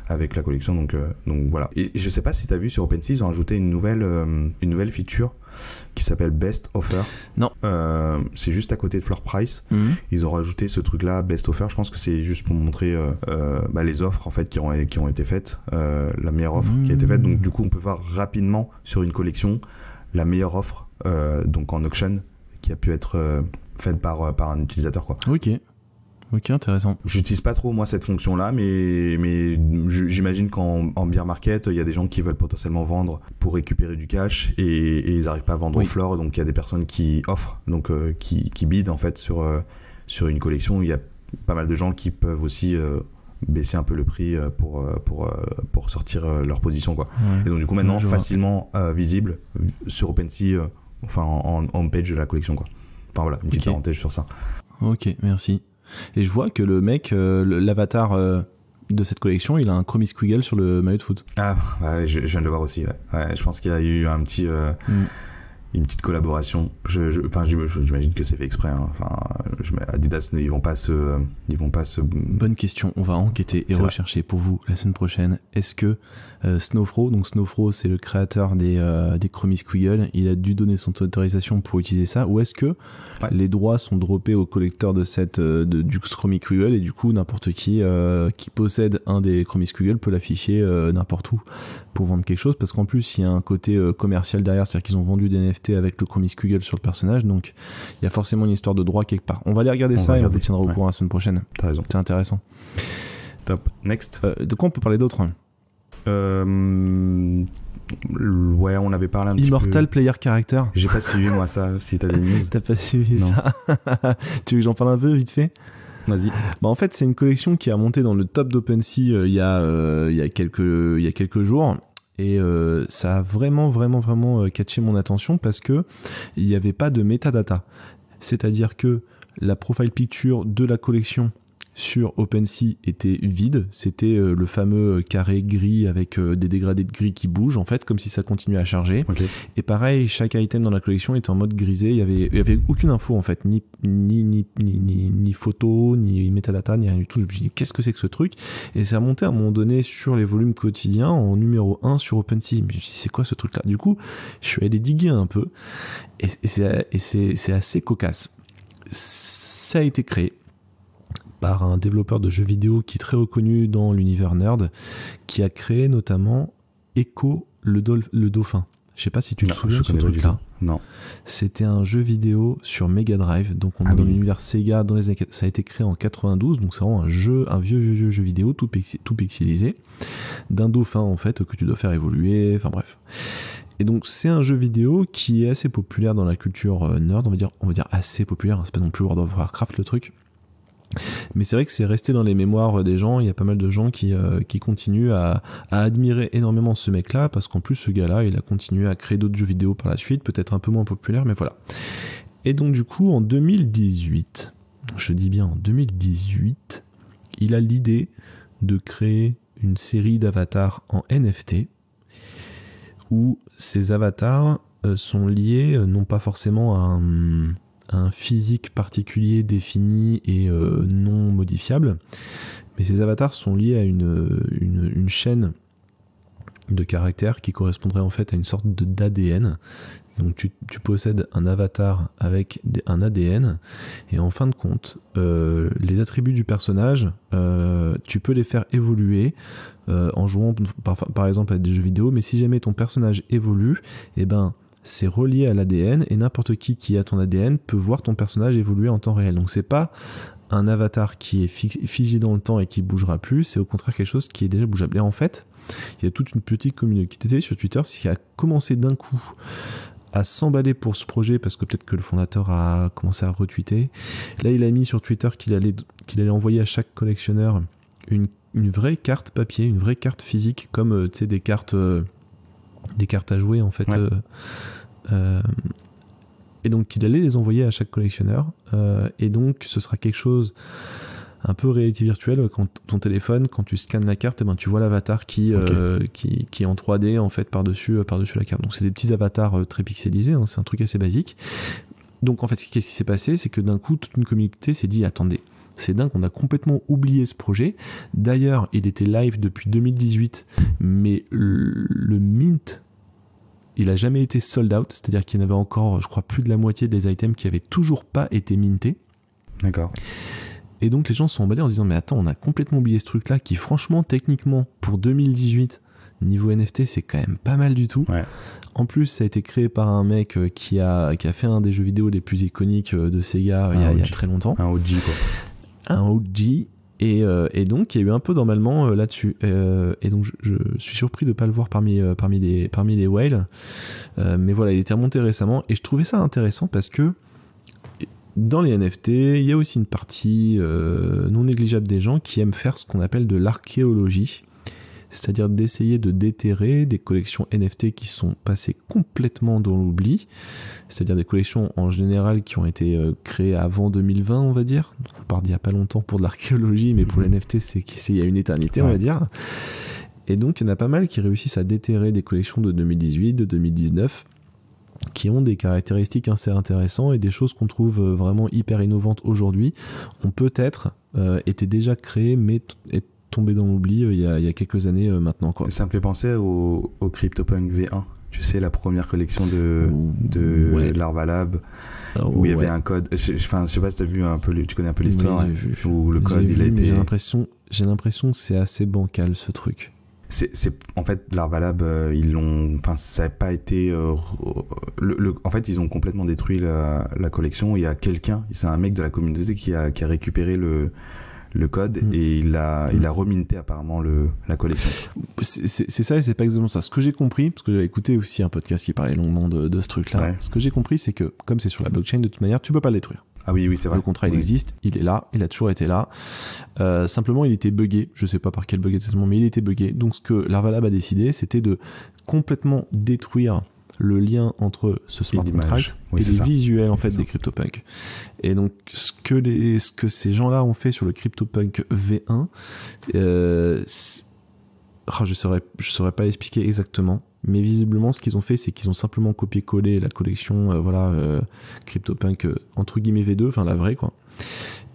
[SPEAKER 3] avec la collection. Donc voilà. Et je sais pas si tu as vu sur OpenSea, ils ont ajouté une nouvelle feature qui s'appelle Best Offer.
[SPEAKER 2] Non.
[SPEAKER 3] C'est juste à côté de Floor Price. Ils ont rajouté ce truc-là, Best Offer. Je pense que c'est juste pour montrer les offres en fait qui ont été faites, la meilleure offre qui a été faite. Donc du coup, on peut voir rapidement sur une collection la meilleure offre, donc en auction, qui a pu être faite par un utilisateur, quoi.
[SPEAKER 2] Ok, intéressant.
[SPEAKER 3] J'utilise pas trop moi cette fonction là, mais j'imagine qu'en bear market il y a des gens qui veulent potentiellement vendre pour récupérer du cash, et ils n'arrivent pas à vendre au floor, donc il y a des personnes qui offrent, donc qui bident en fait sur une collection. Il y a pas mal de gens qui peuvent aussi baisser un peu le prix pour sortir leur position, quoi. Et donc du coup maintenant facilement visible sur OpenSea, en homepage de la collection, quoi. Voilà, une petite parenthèse sur ça.
[SPEAKER 2] Ok, merci. Et je vois que le mec, l'avatar de cette collection, il a un Chromie Squiggle sur le maillot de foot.
[SPEAKER 3] Ah, ouais, je viens de le voir aussi. Ouais, je pense qu'il y a eu un petit... une petite collaboration. J'imagine que c'est fait exprès. Hein. Enfin, Adidas, ils vont pas se.
[SPEAKER 2] Bonne question. On va enquêter et rechercher pour vous la semaine prochaine. Est-ce que Snowfro, donc Snowfro, c'est le créateur des Chromie Squiggle, il a dû donner son autorisation pour utiliser ça, ou est-ce que les droits sont droppés au collecteur de du Chromie Squiggle et du coup n'importe qui possède un des Chromie Squiggle peut l'afficher n'importe où pour vendre quelque chose, parce qu'en plus il y a un côté commercial derrière, c'est-à-dire qu'ils ont vendu des NFT avec le Chromie Squiggle sur le personnage, donc il y a forcément une histoire de droit quelque part. On va aller regarder ça et on vous tiendra au courant la semaine prochaine.
[SPEAKER 3] T'as raison.
[SPEAKER 2] C'est intéressant.
[SPEAKER 3] Top. Next.
[SPEAKER 2] De quoi on peut parler d'autre?
[SPEAKER 3] Ouais, on avait parlé un petit peu.
[SPEAKER 2] Immortal Player Character.
[SPEAKER 3] J'ai pas suivi moi ça, si t'as des news.
[SPEAKER 2] T'as pas suivi ça? Tu veux que j'en parle un peu vite fait?
[SPEAKER 3] Vas-y.
[SPEAKER 2] En fait, c'est une collection qui a monté dans le top d'OpenSea il y a quelques jours. Et ça a vraiment catché mon attention parce que il n'y avait pas de metadata. C'est-à-dire que la profile picture de la collection sur OpenSea était vide, c'était le fameux carré gris avec des dégradés de gris qui bougent en fait, comme si ça continuait à charger.
[SPEAKER 3] Okay.
[SPEAKER 2] Et pareil, chaque item dans la collection était en mode grisé, il y avait aucune info en fait, ni photo, ni metadata, ni rien du tout. Je me suis dit qu'est-ce que c'est que ce truc? Et c'est remonté à un moment donné sur les volumes quotidiens en numéro 1 sur OpenSea. Je me suis dit c'est quoi ce truc là? Du coup, je suis allé diguer un peu et c'est assez cocasse. Ça a été créé par un développeur de jeux vidéo qui est très reconnu dans l'univers nerd, qui a créé notamment Echo le dauphin. Je sais pas si tu te souviens de ce truc-là.
[SPEAKER 3] Non.
[SPEAKER 2] C'était un jeu vidéo sur Mega Drive, donc on est dans l'univers Sega. Ça a été créé en 92, donc c'est vraiment un vieux jeu vidéo tout pixelisé, d'un dauphin en fait que tu dois faire évoluer. Enfin bref. Et donc c'est un jeu vidéo qui est assez populaire dans la culture nerd, on va dire assez populaire. C'est pas non plus World of Warcraft le truc. Mais c'est vrai que c'est resté dans les mémoires des gens. Il y a pas mal de gens qui continuent à admirer énormément ce mec-là, parce qu'en plus ce gars-là, il a continué à créer d'autres jeux vidéo par la suite, peut-être un peu moins populaires, mais voilà. Et donc du coup, en 2018, je dis bien en 2018, il a l'idée de créer une série d'avatars en NFT, où ces avatars sont liés non pas forcément à un physique particulier défini et non modifiable, mais ces avatars sont liés à une chaîne de caractères qui correspondrait en fait à une sorte d'ADN. Donc tu possèdes un avatar avec un ADN, et en fin de compte les attributs du personnage tu peux les faire évoluer en jouant par exemple à des jeux vidéo, mais si jamais ton personnage évolue, et ben c'est relié à l'ADN, et n'importe qui a ton ADN peut voir ton personnage évoluer en temps réel. Donc c'est pas un avatar qui est figé dans le temps et qui bougera plus, c'est au contraire quelque chose qui est déjà bougeable. Et en fait, il y a toute une petite communauté sur Twitter qui a commencé d'un coup à s'emballer pour ce projet, parce que peut-être que le fondateur a commencé à retweeter. Là, il a mis sur Twitter qu'il allait envoyer à chaque collectionneur une vraie carte papier, une vraie carte physique, comme tu sais, des cartes à jouer en fait. Ouais. Et donc il allait les envoyer à chaque collectionneur, et donc ce sera quelque chose un peu réalité virtuelle. Quand ton téléphone, quand tu scannes la carte, et ben tu vois l'avatar qui est en 3D en fait par-dessus la carte. Donc c'est des petits avatars très pixelisés, hein, c'est un truc assez basique. Donc en fait, qu'est-ce qui s'est passé, c'est que d'un coup toute une communauté s'est dit attendez, c'est dingue, on a complètement oublié ce projet. D'ailleurs, il était live depuis 2018, mais le mint, il a jamais été sold out, c'est-à-dire qu'il y en avait encore, je crois, plus de la moitié des items qui avaient toujours pas été mintés.
[SPEAKER 3] D'accord.
[SPEAKER 2] Et donc les gens se sont emballés en se disant mais attends, on a complètement oublié ce truc-là qui franchement, techniquement, pour 2018, niveau NFT, c'est quand même pas mal du tout.
[SPEAKER 3] Ouais.
[SPEAKER 2] En plus, ça a été créé par un mec qui a fait un des jeux vidéo les plus iconiques de Sega il y a très longtemps.
[SPEAKER 3] Un OG quoi.
[SPEAKER 2] Un OG. Et donc il y a eu un peu d'emballement là-dessus, et donc je suis surpris de ne pas le voir parmi les whales, mais voilà, il était remonté récemment, et je trouvais ça intéressant parce que dans les NFT il y a aussi une partie non négligeable des gens qui aiment faire ce qu'on appelle de l'archéologie, c'est-à-dire d'essayer de déterrer des collections NFT qui sont passées complètement dans l'oubli, c'est-à-dire des collections en général qui ont été créées avant 2020, on va dire. Donc on part d'il n'y a pas longtemps pour de l'archéologie, mais pour les NFT, c'est il y a une éternité, on va dire. Et donc il y en a pas mal qui réussissent à déterrer des collections de 2018, de 2019, qui ont des caractéristiques assez intéressantes et des choses qu'on trouve vraiment hyper innovantes aujourd'hui, ont peut-être été déjà créées, mais est tombé dans l'oubli il y a quelques années maintenant, quoi.
[SPEAKER 3] Ça me fait penser au CryptoPunk V1. Tu sais, la première collection de Larva Lab, où il y avait un code. Je sais pas si t'as vu un peu, tu connais un peu l'histoire, où le code il a été.
[SPEAKER 2] J'ai l'impression que c'est assez bancal ce truc.
[SPEAKER 3] En fait, Larva Lab, ils l'ont. Enfin, ça n'a pas été. En fait, ils ont complètement détruit la collection. Il y a quelqu'un, c'est un mec de la communauté qui a récupéré le code et il a reminté apparemment la collection.
[SPEAKER 2] C'est ça et c'est pas exactement ça. Ce que j'ai compris, parce que j'avais écouté aussi un podcast qui parlait longuement de ce truc-là, ce que j'ai compris, c'est que comme c'est sur la blockchain, de toute manière, tu peux pas le détruire.
[SPEAKER 3] Ah oui, c'est vrai.
[SPEAKER 2] Le contrat, il existe, il est là, il a toujours été là. Simplement, il était buggé. Je sais pas par quel bug exactement, mais il était buggé. Donc, ce que Larva Lab a décidé, c'était de complètement détruire le lien entre ce smart contract et les visuels en fait des CryptoPunk. Et donc ce que ces gens-là ont fait sur le CryptoPunk V1, je saurais pas l'expliquer exactement, mais visiblement ce qu'ils ont fait, c'est qu'ils ont simplement copié-collé la collection CryptoPunk entre guillemets V2, enfin la vraie quoi,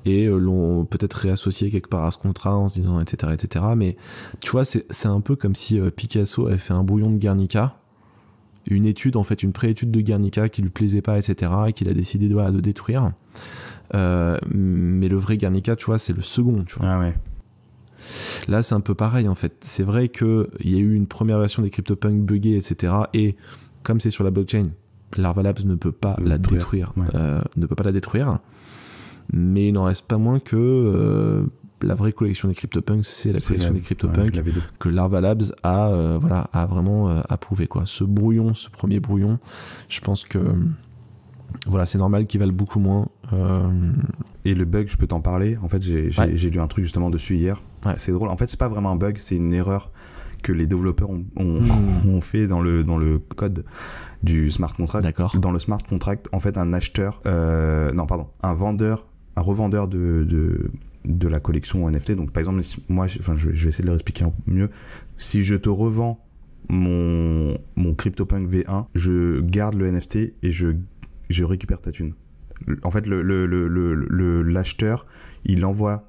[SPEAKER 2] et l'ont peut-être réassocié quelque part à ce contrat en se disant etc. Mais tu vois, c'est un peu comme si Picasso avait fait un brouillon de Guernica, une étude, en fait, une pré-étude de Guernica qui lui plaisait pas, etc., et qu'il a décidé de détruire. Mais le vrai Guernica, tu vois, c'est le second, tu vois.
[SPEAKER 3] Ah ouais.
[SPEAKER 2] Là, c'est un peu pareil, en fait. C'est vrai qu'il y a eu une première version des CryptoPunk buggée, etc., et comme c'est sur la blockchain, Larva Labs ne peut pas la détruire. Ne peut pas la détruire. Mais il n'en reste pas moins que... la vraie collection des CryptoPunks, c'est la collection des CryptoPunks que Larva Labs a vraiment approuvé, quoi. Ce premier brouillon, je pense que c'est normal qu'il valent beaucoup moins.
[SPEAKER 3] Et le bug, je peux t'en parler. En fait, j'ai lu un truc justement dessus hier. Ouais. C'est drôle. En fait, c'est pas vraiment un bug, c'est une erreur que les développeurs ont fait dans le code du smart contract.
[SPEAKER 2] D'accord.
[SPEAKER 3] Dans le smart contract, en fait, un revendeur de la collection NFT. Donc par exemple, moi je vais essayer de le expliquer mieux. Si je te revends mon CryptoPunk V1, je garde le NFT et je récupère ta thune. En fait, l'acheteur, il envoie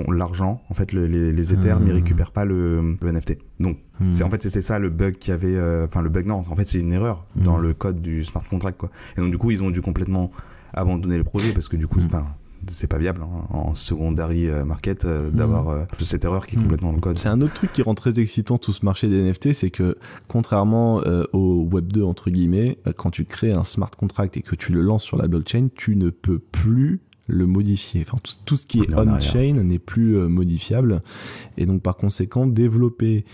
[SPEAKER 3] l'argent, en fait les Ethers, mais il récupère pas le NFT. Donc c'est ça le bug qu'il y avait. Le bug, non, en fait c'est une erreur dans le code du smart contract, quoi. Et donc du coup ils ont dû complètement abandonner le projet parce que du coup c'est pas viable en secondary market d'avoir cette erreur qui est complètement dans le code.
[SPEAKER 2] C'est un autre truc qui rend très excitant tout ce marché des NFT, c'est que contrairement au Web 2 entre guillemets, quand tu crées un smart contract et que tu le lances sur la blockchain, tu ne peux plus le modifier. Enfin, tout ce qui est on-chain n'est plus modifiable, et donc par conséquent développer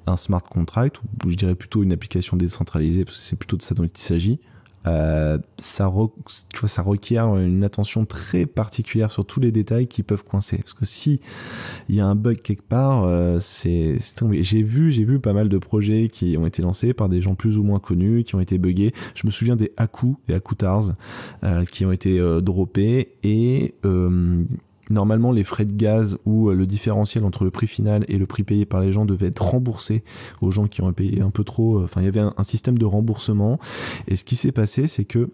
[SPEAKER 2] un smart contract, ou je dirais plutôt une application décentralisée, parce que c'est plutôt de ça dont il s'agit, ça requiert une attention très particulière sur tous les détails qui peuvent coincer, parce que si il y a un bug quelque part, c'est tombé. J'ai vu pas mal de projets qui ont été lancés par des gens plus ou moins connus, qui ont été buggés. Je me souviens des Akutars qui ont été droppés, et normalement les frais de gaz ou le différentiel entre le prix final et le prix payé par les gens devait être remboursé aux gens qui ont payé un peu trop. Enfin, il y avait un système de remboursement, et ce qui s'est passé, c'est que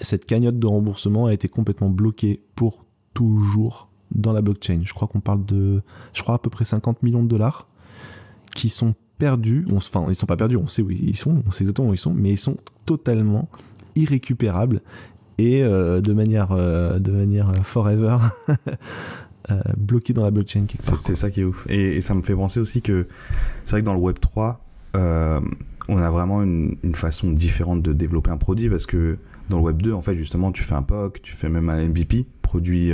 [SPEAKER 2] cette cagnotte de remboursement a été complètement bloquée pour toujours dans la blockchain. Je crois qu'on parle de à peu près 50 millions de dollars qui sont perdus. Enfin, ils sont pas perdus, on sait où ils sont, on sait exactement où ils sont, mais ils sont totalement irrécupérables. Et de manière forever bloqué dans la blockchain quelque part.
[SPEAKER 3] C'est ça qui est ouf. Et ça me fait penser aussi que c'est vrai que dans le Web 3, on a vraiment une façon différente de développer un produit, parce que dans le Web 2, en fait, justement, tu fais un POC, tu fais même un MVP, produit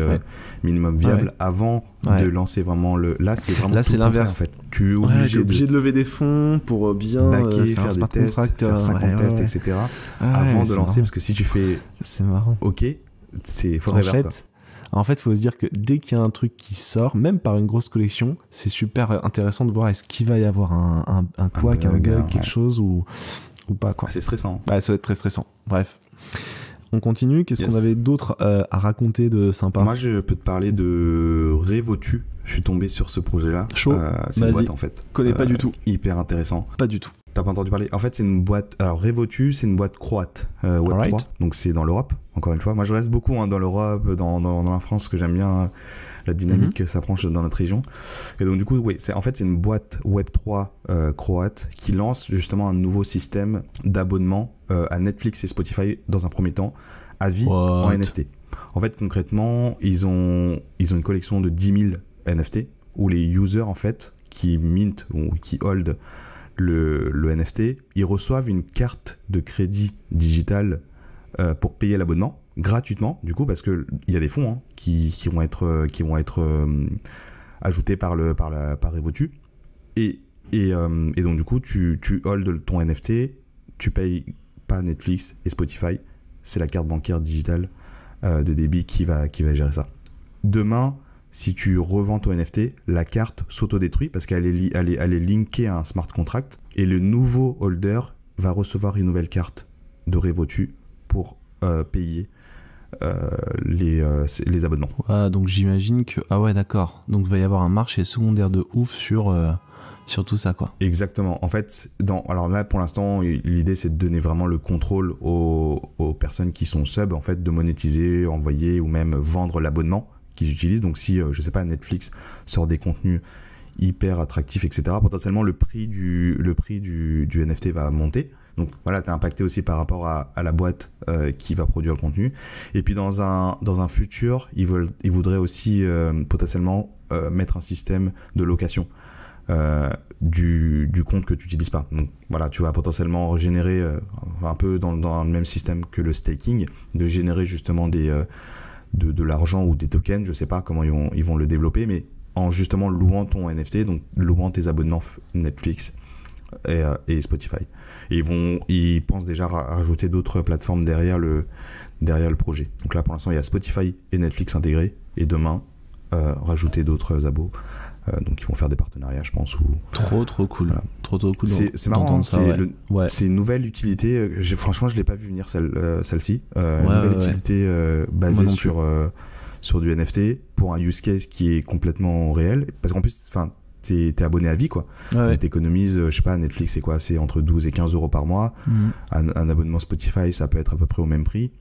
[SPEAKER 3] minimum viable, avant de lancer vraiment Là, c'est vraiment
[SPEAKER 2] l'inverse.
[SPEAKER 3] En fait. Tu es obligé
[SPEAKER 2] de lever des fonds pour bien
[SPEAKER 3] backer, faire des tests, faire 50 tests, etc. avant de lancer, parce que si tu fais
[SPEAKER 2] c'est marrant.
[SPEAKER 3] OK, c'est forever.
[SPEAKER 2] En fait, il faut se dire que dès qu'il y a un truc qui sort, même par une grosse collection, c'est super intéressant de voir est-ce qu'il va y avoir un couac, un bug, quelque chose ou pas, quoi.
[SPEAKER 3] C'est stressant.
[SPEAKER 2] Ça va être très stressant. Bref. On continue. Qu'est-ce qu'on avait d'autre à raconter de sympa ?
[SPEAKER 3] Moi, je peux te parler de Revotu. Je suis tombé sur ce projet-là.
[SPEAKER 2] Chaud.
[SPEAKER 3] C'est une boîte, en fait.
[SPEAKER 2] Connais pas du tout.
[SPEAKER 3] Hyper intéressant.
[SPEAKER 2] Pas du tout.
[SPEAKER 3] T'as pas entendu parler? En fait, c'est une boîte. Alors, Revotu, c'est une boîte croate, Web3. Donc, c'est dans l'Europe, encore une fois. Moi, je reste beaucoup dans l'Europe, dans la France, parce que j'aime bien la dynamique que ça prend dans notre région. Et donc, du coup, oui, c'est une boîte Web3 croate qui lance justement un nouveau système d'abonnement à Netflix et Spotify dans un premier temps, à vie en NFT. En fait, concrètement, ils ont une collection de 10 000 NFT où les users, en fait, qui mint ou qui hold le NFT, ils reçoivent une carte de crédit digital pour payer l'abonnement gratuitement, du coup, parce qu'il y a des fonds qui vont être ajoutés par Revotu. Et donc, du coup, tu hold ton NFT, tu payes pas Netflix et Spotify, c'est la carte bancaire digitale de débit qui va gérer ça. Demain, si tu revends ton NFT, la carte s'autodétruit parce qu'elle est linkée à un smart contract et le nouveau holder va recevoir une nouvelle carte de Revotu pour payer les abonnements.
[SPEAKER 2] Ouais, donc j'imagine que... Ah ouais, d'accord. Donc il va y avoir un marché secondaire de ouf sur tout ça, quoi.
[SPEAKER 3] Exactement. En fait, alors là, pour l'instant, l'idée, c'est de donner vraiment le contrôle aux personnes qui sont sub, en fait, de monétiser, envoyer ou même vendre l'abonnement qu'ils utilisent. Donc si, je sais pas, Netflix sort des contenus hyper attractifs, etc., potentiellement le prix du NFT va monter. Donc voilà, t'es impacté aussi par rapport à la boîte qui va produire le contenu. Et puis dans un futur, ils voudraient aussi potentiellement mettre un système de location du compte que tu n'utilises pas. Donc voilà, tu vas potentiellement générer un peu dans le même système que le staking, de générer justement de l'argent ou des tokens, je sais pas comment ils vont le développer, mais en justement louant ton NFT, donc louant tes abonnements Netflix et Spotify. Et ils pensent déjà rajouter d'autres plateformes derrière le projet. Donc là, pour l'instant, il y a Spotify et Netflix intégrés, et demain, rajouter d'autres abos. Donc ils vont faire des partenariats, je pense.
[SPEAKER 2] Trop cool. Voilà. Trop cool.
[SPEAKER 3] C'est marrant, c'est une nouvelle utilité. Franchement, je l'ai pas vu venir celle-ci. Une nouvelle utilité basée sur du NFT pour un use case qui est complètement réel. Parce qu'en plus, t'es abonné à vie, quoi. T'économises, je sais pas, Netflix, c'est quoi? C'est entre 12 et 15 euros par mois. Un abonnement Spotify, ça peut être à peu près au même prix.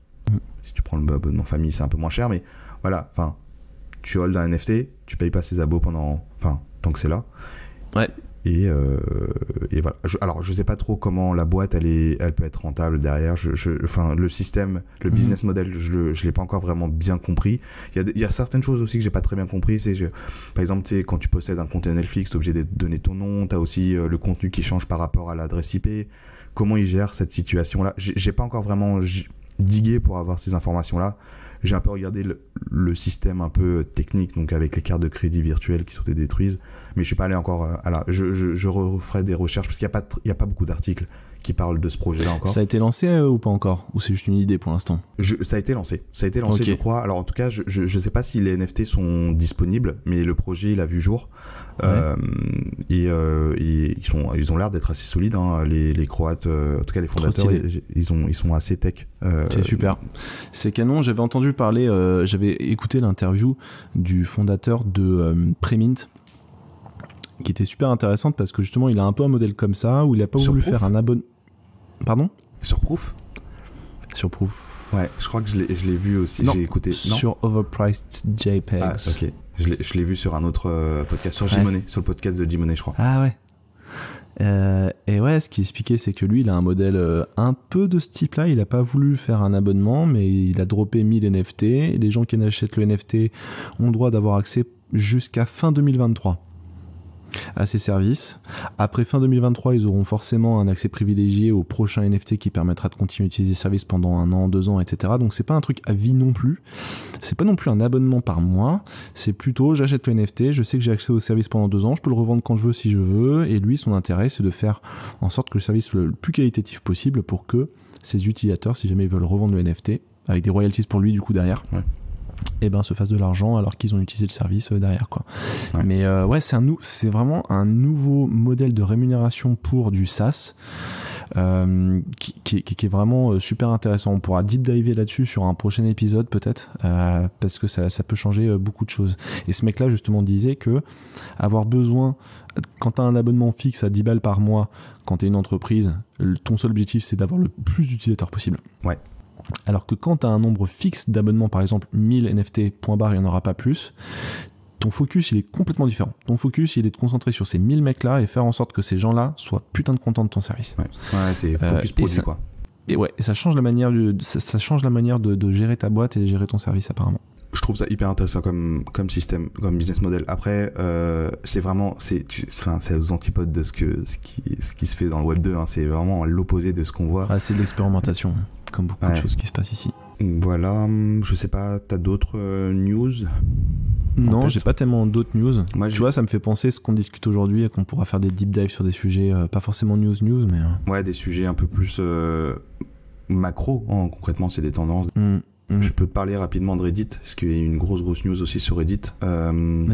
[SPEAKER 3] Si tu prends l'abonnement famille, c'est un peu moins cher, mais voilà, tu holds un NFT, tu payes pas ses abos tant que c'est là.
[SPEAKER 2] Ouais.
[SPEAKER 3] Et voilà. Alors, je sais pas trop comment la boîte, elle peut être rentable derrière. Le système, le business model, je l'ai pas encore vraiment bien compris. Il y a certaines choses aussi que j'ai pas très bien compris. Par exemple, quand tu possèdes un compte Netflix, t'es obligé de donner ton nom. T'as aussi le contenu qui change par rapport à l'adresse IP. Comment ils gèrent cette situation-là? J'ai pas encore vraiment digué pour avoir ces informations-là. J'ai un peu regardé le système un peu technique, donc avec les cartes de crédit virtuelles qui s'autodétruisent, mais je suis pas allé encore je referai des recherches parce qu'il y a pas beaucoup d'articles qui parlent de ce projet-là encore.
[SPEAKER 2] Ça a été lancé ou pas encore? Ou c'est juste une idée pour l'instant?
[SPEAKER 3] Ça a été lancé, okay. Je crois. Alors en tout cas, je sais pas si les NFT sont disponibles, mais le projet, il a vu jour. Et ils ont l'air d'être assez solides, les Croates, en tout cas les fondateurs, ils sont assez tech.
[SPEAKER 2] C'est super, c'est canon. J'avais entendu parler, j'avais écouté l'interview du fondateur de Premint, qui était super intéressante parce que justement il a un peu un modèle comme ça où il a pas voulu faire un abonnement. Pardon?
[SPEAKER 3] Sur Proof. Ouais, je crois que je l'ai vu aussi.
[SPEAKER 2] Non,
[SPEAKER 3] j'ai écouté.
[SPEAKER 2] Sur Overpriced JPEGs.
[SPEAKER 3] Ah, ok. Je l'ai vu sur un autre podcast, sur Gmoney, sur le podcast de Gmoney, je crois.
[SPEAKER 2] Ah ouais. Et ouais, ce qu'il expliquait, c'est que lui, il a un modèle un peu de ce type-là. Il a pas voulu faire un abonnement, mais il a droppé 1000 NFT. Et les gens qui achètent le NFT ont le droit d'avoir accès jusqu'à fin 2023 à ces services. Après fin 2023, ils auront forcément un accès privilégié au prochain NFT qui permettra de continuer à utiliser le service pendant 1 an, 2 ans, etc. Donc c'est pas un truc à vie non plus. C'est pas non plus un abonnement par mois. C'est plutôt j'achète le NFT, je sais que j'ai accès au service pendant 2 ans, je peux le revendre quand je veux si je veux. Et lui, son intérêt, c'est de faire en sorte que le service soit le plus qualitatif possible pour que ses utilisateurs, si jamais ils veulent revendre le NFT, avec des royalties pour lui du coup derrière, se fassent de l'argent alors qu'ils ont utilisé le service derrière, quoi. Ouais. Mais c'est vraiment un nouveau modèle de rémunération pour du SaaS. qui est vraiment super intéressant. On pourra deep diver là-dessus sur un prochain épisode peut-être, parce que ça peut changer beaucoup de choses. Et ce mec-là justement disait que avoir besoin, quand tu as un abonnement fixe à 10 balles par mois, quand tu es une entreprise, ton seul objectif c'est d'avoir le plus d'utilisateurs possible.
[SPEAKER 3] Ouais.
[SPEAKER 2] Alors que quand tu as un nombre fixe d'abonnements, par exemple 1000 NFT, point barre, il n'y en aura pas plus, ton focus il est complètement différent. Ton focus il est de concentrer sur ces 1000 mecs-là et faire en sorte que ces gens-là soient putain de contents de ton service.
[SPEAKER 3] Ouais, c'est focus produit quoi.
[SPEAKER 2] Et ouais, ça change la manière, ça change la manière de gérer ta boîte et de gérer ton service apparemment.
[SPEAKER 3] Je trouve ça hyper intéressant comme système, comme business model. Après, c'est vraiment, c'est aux antipodes de ce qui se fait dans le Web 2. Hein. C'est vraiment l'opposé de ce qu'on voit.
[SPEAKER 2] Ah, c'est de l'expérimentation, comme beaucoup de choses qui se passent ici.
[SPEAKER 3] Voilà, je sais pas, t'as d'autres news ?
[SPEAKER 2] Non, j'ai pas tellement d'autres news. Moi, tu vois, ça me fait penser ce qu'on discute aujourd'hui et qu'on pourra faire des deep dives sur des sujets, pas forcément news, mais...
[SPEAKER 3] Ouais, des sujets un peu plus macro, hein, concrètement, c'est des tendances. Je peux te parler rapidement de Reddit, parce qu'il y a eu une grosse news aussi sur Reddit.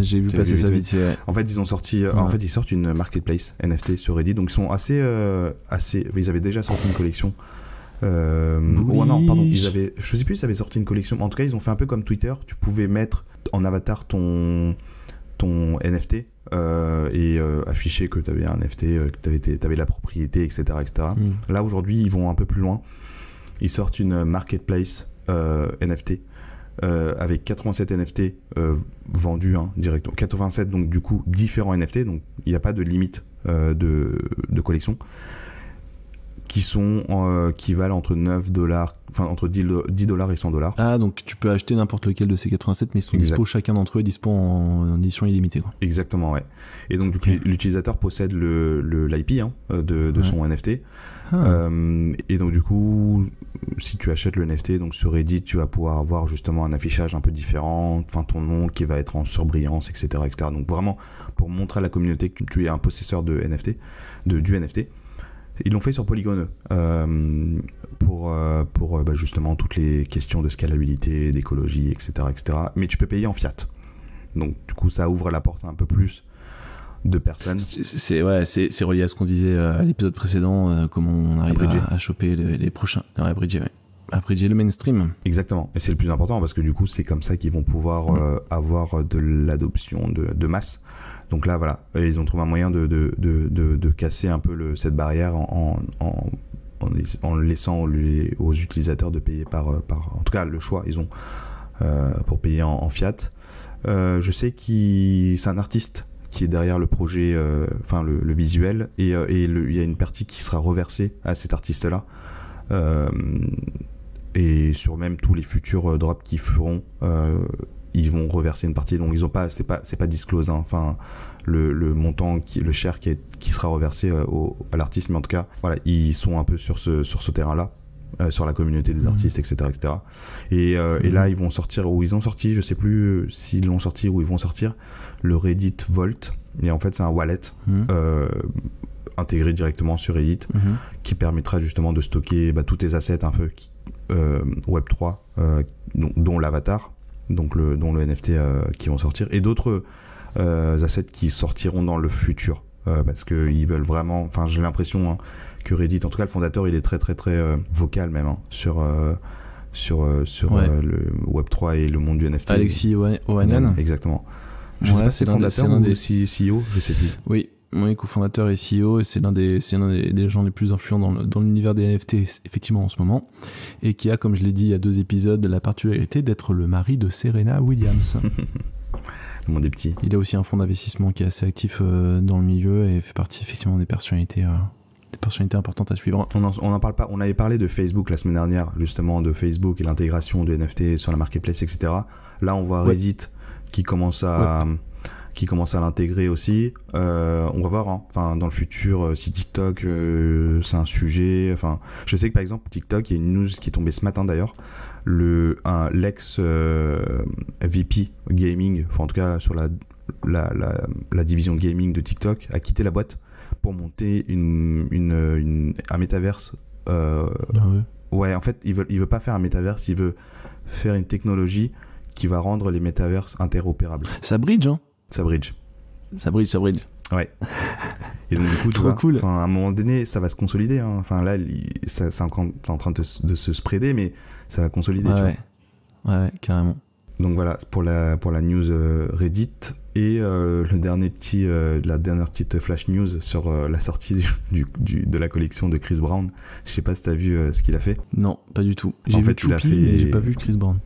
[SPEAKER 2] J'ai vu passer ça vite.
[SPEAKER 3] En fait, ils ont sorti, ils sortent une marketplace NFT sur Reddit, donc ils sont assez, ils avaient déjà sorti une collection. Non, pardon, je sais plus s'ils avaient sorti une collection. En tout cas, ils ont fait un peu comme Twitter. Tu pouvais mettre en avatar ton NFT et afficher que tu avais un NFT, que tu avais la propriété, etc. Là, aujourd'hui, ils vont un peu plus loin. Ils sortent une marketplace NFT avec 87 NFT vendus directement. 87, donc du coup, différents NFT. Donc, il n'y a pas de limite de collection. Qui valent entre $9, enfin entre $10 et $100.
[SPEAKER 2] Ah, donc tu peux acheter n'importe lequel de ces 87, mais ils sont dispo, chacun d'entre eux est dispo en édition illimitée. Quoi.
[SPEAKER 3] Exactement, ouais. Et donc, du coup, l'utilisateur possède l'IP de son NFT. Et donc, du coup, si tu achètes le NFT donc sur Reddit, tu vas pouvoir avoir justement un affichage un peu différent, enfin ton nom qui va être en surbrillance, etc. Donc, vraiment, pour montrer à la communauté que tu es un possesseur de NFT, du NFT. Ils l'ont fait sur Polygon pour justement toutes les questions de scalabilité, d'écologie, etc. Mais tu peux payer en fiat. Donc du coup, ça ouvre la porte à un peu plus de personnes.
[SPEAKER 2] C'est relié à ce qu'on disait à l'épisode précédent, comment on arrive à choper les prochains. À bridger le mainstream.
[SPEAKER 3] Exactement. Et c'est le plus important parce que du coup, c'est comme ça qu'ils vont pouvoir avoir de l'adoption de masse. Donc là, voilà, ils ont trouvé un moyen de casser un peu cette barrière en laissant aux utilisateurs de payer par... En tout cas, le choix, ils ont pour payer en fiat. Je sais c'est un artiste qui est derrière le projet, le visuel, et il y a une partie qui sera reversée à cet artiste-là. Et sur même tous les futurs drops qu'ils feront... ils vont reverser une partie, donc ils ont pas, c'est pas disclose, hein. Enfin le montant le share qui sera reversé à l'artiste, mais en tout cas voilà, ils sont un peu sur ce terrain-là, sur la communauté des artistes, etc. Et là ils ont sorti, je sais plus s'ils l'ont sorti ou ils vont sortir le Reddit Vault, et en fait c'est un wallet intégré directement sur Reddit qui permettra justement de stocker tous tes assets un peu Web3, dont l'avatar, dont le NFT qui vont sortir, et d'autres assets qui sortiront dans le futur, parce qu'ils veulent vraiment, enfin j'ai l'impression que Reddit, en tout cas le fondateur, il est très très très vocal même sur le Web3 et le monde du NFT.
[SPEAKER 2] Alexis Ohanian.
[SPEAKER 3] Exactement. Je sais pas si c'est fondateur ou CEO, je sais plus.
[SPEAKER 2] Oui, cofondateur et CEO, et c'est l'un des gens les plus influents dans l'univers des NFT effectivement en ce moment, et qui a, comme je l'ai dit il y a 2 épisodes, la particularité d'être le mari de Serena Williams.
[SPEAKER 3] Le monde est petit.
[SPEAKER 2] Il a aussi un fonds d'investissement qui est assez actif dans le milieu et fait partie effectivement des personnalités importantes à suivre.
[SPEAKER 3] On en parle pas. On avait parlé de Facebook la semaine dernière, justement, de Facebook et l'intégration de NFT sur la marketplace, etc. Là, on voit Reddit qui commence à l'intégrer aussi. On va voir, hein, dans le futur, si TikTok c'est un sujet. Enfin, je sais que par exemple TikTok, il y a une news qui est tombée ce matin d'ailleurs. L'ex VP gaming, enfin en tout cas sur la division gaming de TikTok, a quitté la boîte pour monter un métaverse. Ouais, en fait, il veut pas faire un métaverse, il veut faire une technologie qui va rendre les métaverses interopérables.
[SPEAKER 2] Ça bridge, hein.
[SPEAKER 3] Ça bridge.
[SPEAKER 2] Ça bridge.
[SPEAKER 3] Ouais. Et donc du coup, tu vois,
[SPEAKER 2] cool.
[SPEAKER 3] à un moment donné, ça va se consolider. Hein. Enfin là, c'est en train de se spreader, mais ça va consolider.
[SPEAKER 2] Ouais, carrément.
[SPEAKER 3] Donc voilà, pour la news Reddit. Et la dernière petite flash news sur la sortie de la collection de Chris Brown. Je sais pas si t'as vu ce qu'il a fait.
[SPEAKER 2] Non, pas du tout. J'ai vu Choupi, mais j'ai pas vu Chris Brown.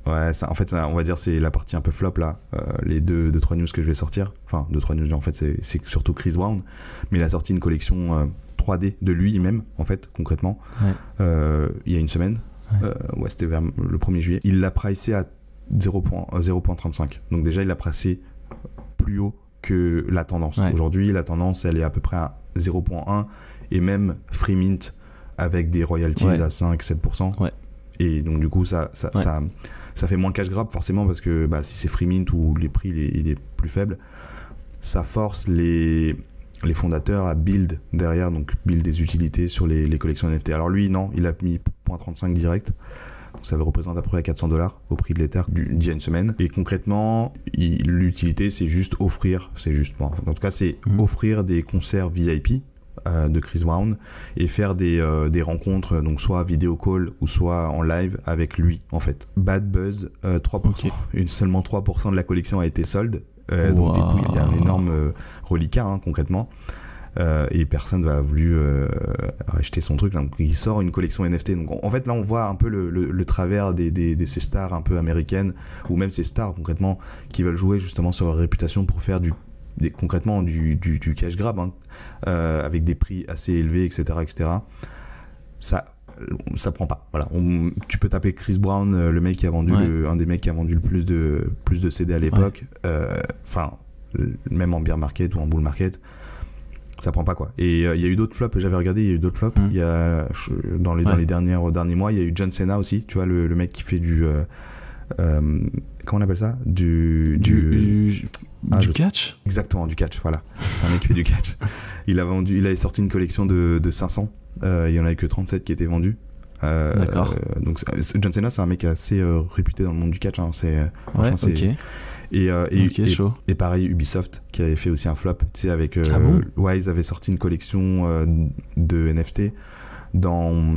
[SPEAKER 3] Ouais, on va dire c'est la partie un peu flop là. Les 2-3 news que je vais sortir. Enfin, 2-3 news, en fait, c'est surtout Chris Brown. Mais il a sorti une collection 3D de lui-même, en fait, concrètement. Ouais. Il y a une semaine. Ouais, c'était vers le 1er juillet. Il l'a pricé à 0.35. Donc déjà, il l'a pricé plus haut que la tendance. Ouais. Aujourd'hui, la tendance, elle est à peu près à 0.1 et même free mint avec des royalties à 5-7%. Ouais. Et donc, du coup, ça fait moins cash grab forcément parce que si c'est free mint ou les prix il est plus faible, ça force les fondateurs à build derrière, donc build des utilités sur les collections NFT. Alors lui, non, il a mis 0.35 direct. Ça représente à peu près $400 au prix de l'Ether d'il y a une semaine. Et concrètement, l'utilité, c'est juste offrir, en tout cas, c'est offrir des concerts VIP de Chris Brown et faire des rencontres, donc soit vidéo call ou soit en live avec lui, en fait. Bad buzz, 3%. Okay. Seulement 3% de la collection a été sold. Donc du coup, il y a un énorme reliquat, concrètement. Et personne n'a voulu racheter son truc. Donc il sort une collection NFT. Donc en fait là on voit un peu le travers de ces stars un peu américaines ou même ces stars concrètement qui veulent jouer justement sur leur réputation pour faire concrètement du cash grab avec des prix assez élevés, etc. Ça prend pas. Voilà. Tu peux taper Chris Brown, le mec qui a vendu un des mecs qui a vendu le plus de CD à l'époque. Même en bear market ou en bull market. Ça prend pas quoi. Et il y a eu d'autres flops, j'avais regardé, il y a eu d'autres flops. Il y a dans les derniers mois, il y a eu John Cena aussi, tu vois, le mec qui fait du comment on appelle ça, du
[SPEAKER 2] catch.
[SPEAKER 3] Exactement, du catch, voilà. C'est un mec qui fait du catch. Il avait sorti une collection de 500. Il y en avait que 37 qui étaient vendus.
[SPEAKER 2] D'accord.
[SPEAKER 3] Donc John Cena, c'est un mec assez réputé dans le monde du catch. Franchement, c'est.
[SPEAKER 2] Okay.
[SPEAKER 3] Et pareil, Ubisoft qui avait fait aussi un flop, tu sais, avec ils avaient sorti une collection de NFT dans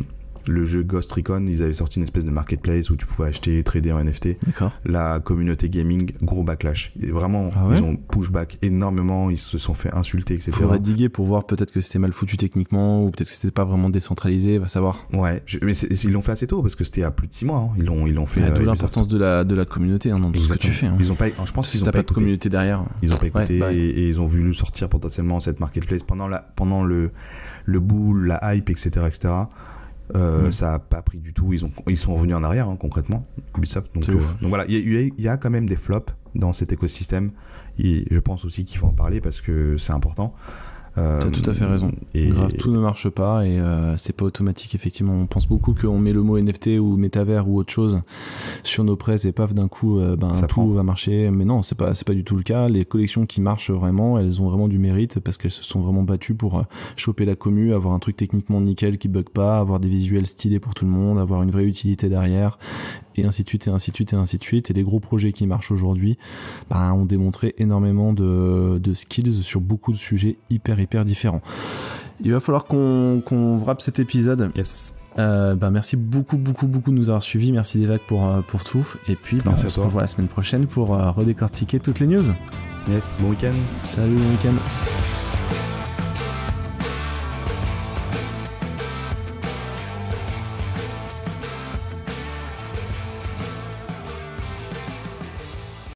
[SPEAKER 3] le jeu Ghost Recon. Ils avaient sorti une espèce de marketplace où tu pouvais acheter et trader en NFT.
[SPEAKER 2] D'accord.
[SPEAKER 3] La communauté gaming, gros backlash. Et vraiment, ils ont pushback énormément, ils se sont fait insulter, etc.
[SPEAKER 2] Faudrait diguer pour voir peut-être que c'était mal foutu techniquement ou peut-être que c'était pas vraiment décentralisé, va savoir.
[SPEAKER 3] Ouais, mais ils l'ont fait assez tôt parce que c'était à plus de 6 mois. Ils l'ont fait.
[SPEAKER 2] D'où l'importance de la communauté dans tout ce que tu fais.
[SPEAKER 3] Ils ont pas, je pense qu'ils ont pas
[SPEAKER 2] de communauté derrière.
[SPEAKER 3] Ils ont pas écouté et ils ont voulu sortir potentiellement cette marketplace pendant le bull, la hype, etc. Ça a pas pris du tout. Ils sont revenus en arrière concrètement, Ubisoft. Donc voilà, il y a quand même des flops dans cet écosystème. Et je pense aussi qu'il faut en parler parce que c'est important.
[SPEAKER 2] T'as tout à fait raison. Grave, tout ne marche pas et c'est pas automatique. Effectivement, on pense beaucoup qu'on met le mot NFT ou métavers ou autre chose sur nos presses et paf, d'un coup, tout va marcher. Mais non, c'est pas du tout le cas. Les collections qui marchent vraiment, elles ont vraiment du mérite parce qu'elles se sont vraiment battues pour choper la commu, avoir un truc techniquement nickel qui bug pas, avoir des visuels stylés pour tout le monde, avoir une vraie utilité derrière. Et ainsi de suite, et ainsi de suite, et ainsi de suite. Et les gros projets qui marchent aujourd'hui ont démontré énormément de skills sur beaucoup de sujets hyper différents. Il va falloir qu'on wrap cet épisode.
[SPEAKER 3] Yes.
[SPEAKER 2] Merci beaucoup de nous avoir suivis. Merci Devac pour tout. Et puis on se revoit la semaine prochaine pour redécortiquer toutes les news.
[SPEAKER 3] Yes, bon week-end.
[SPEAKER 2] Salut, bon week-end.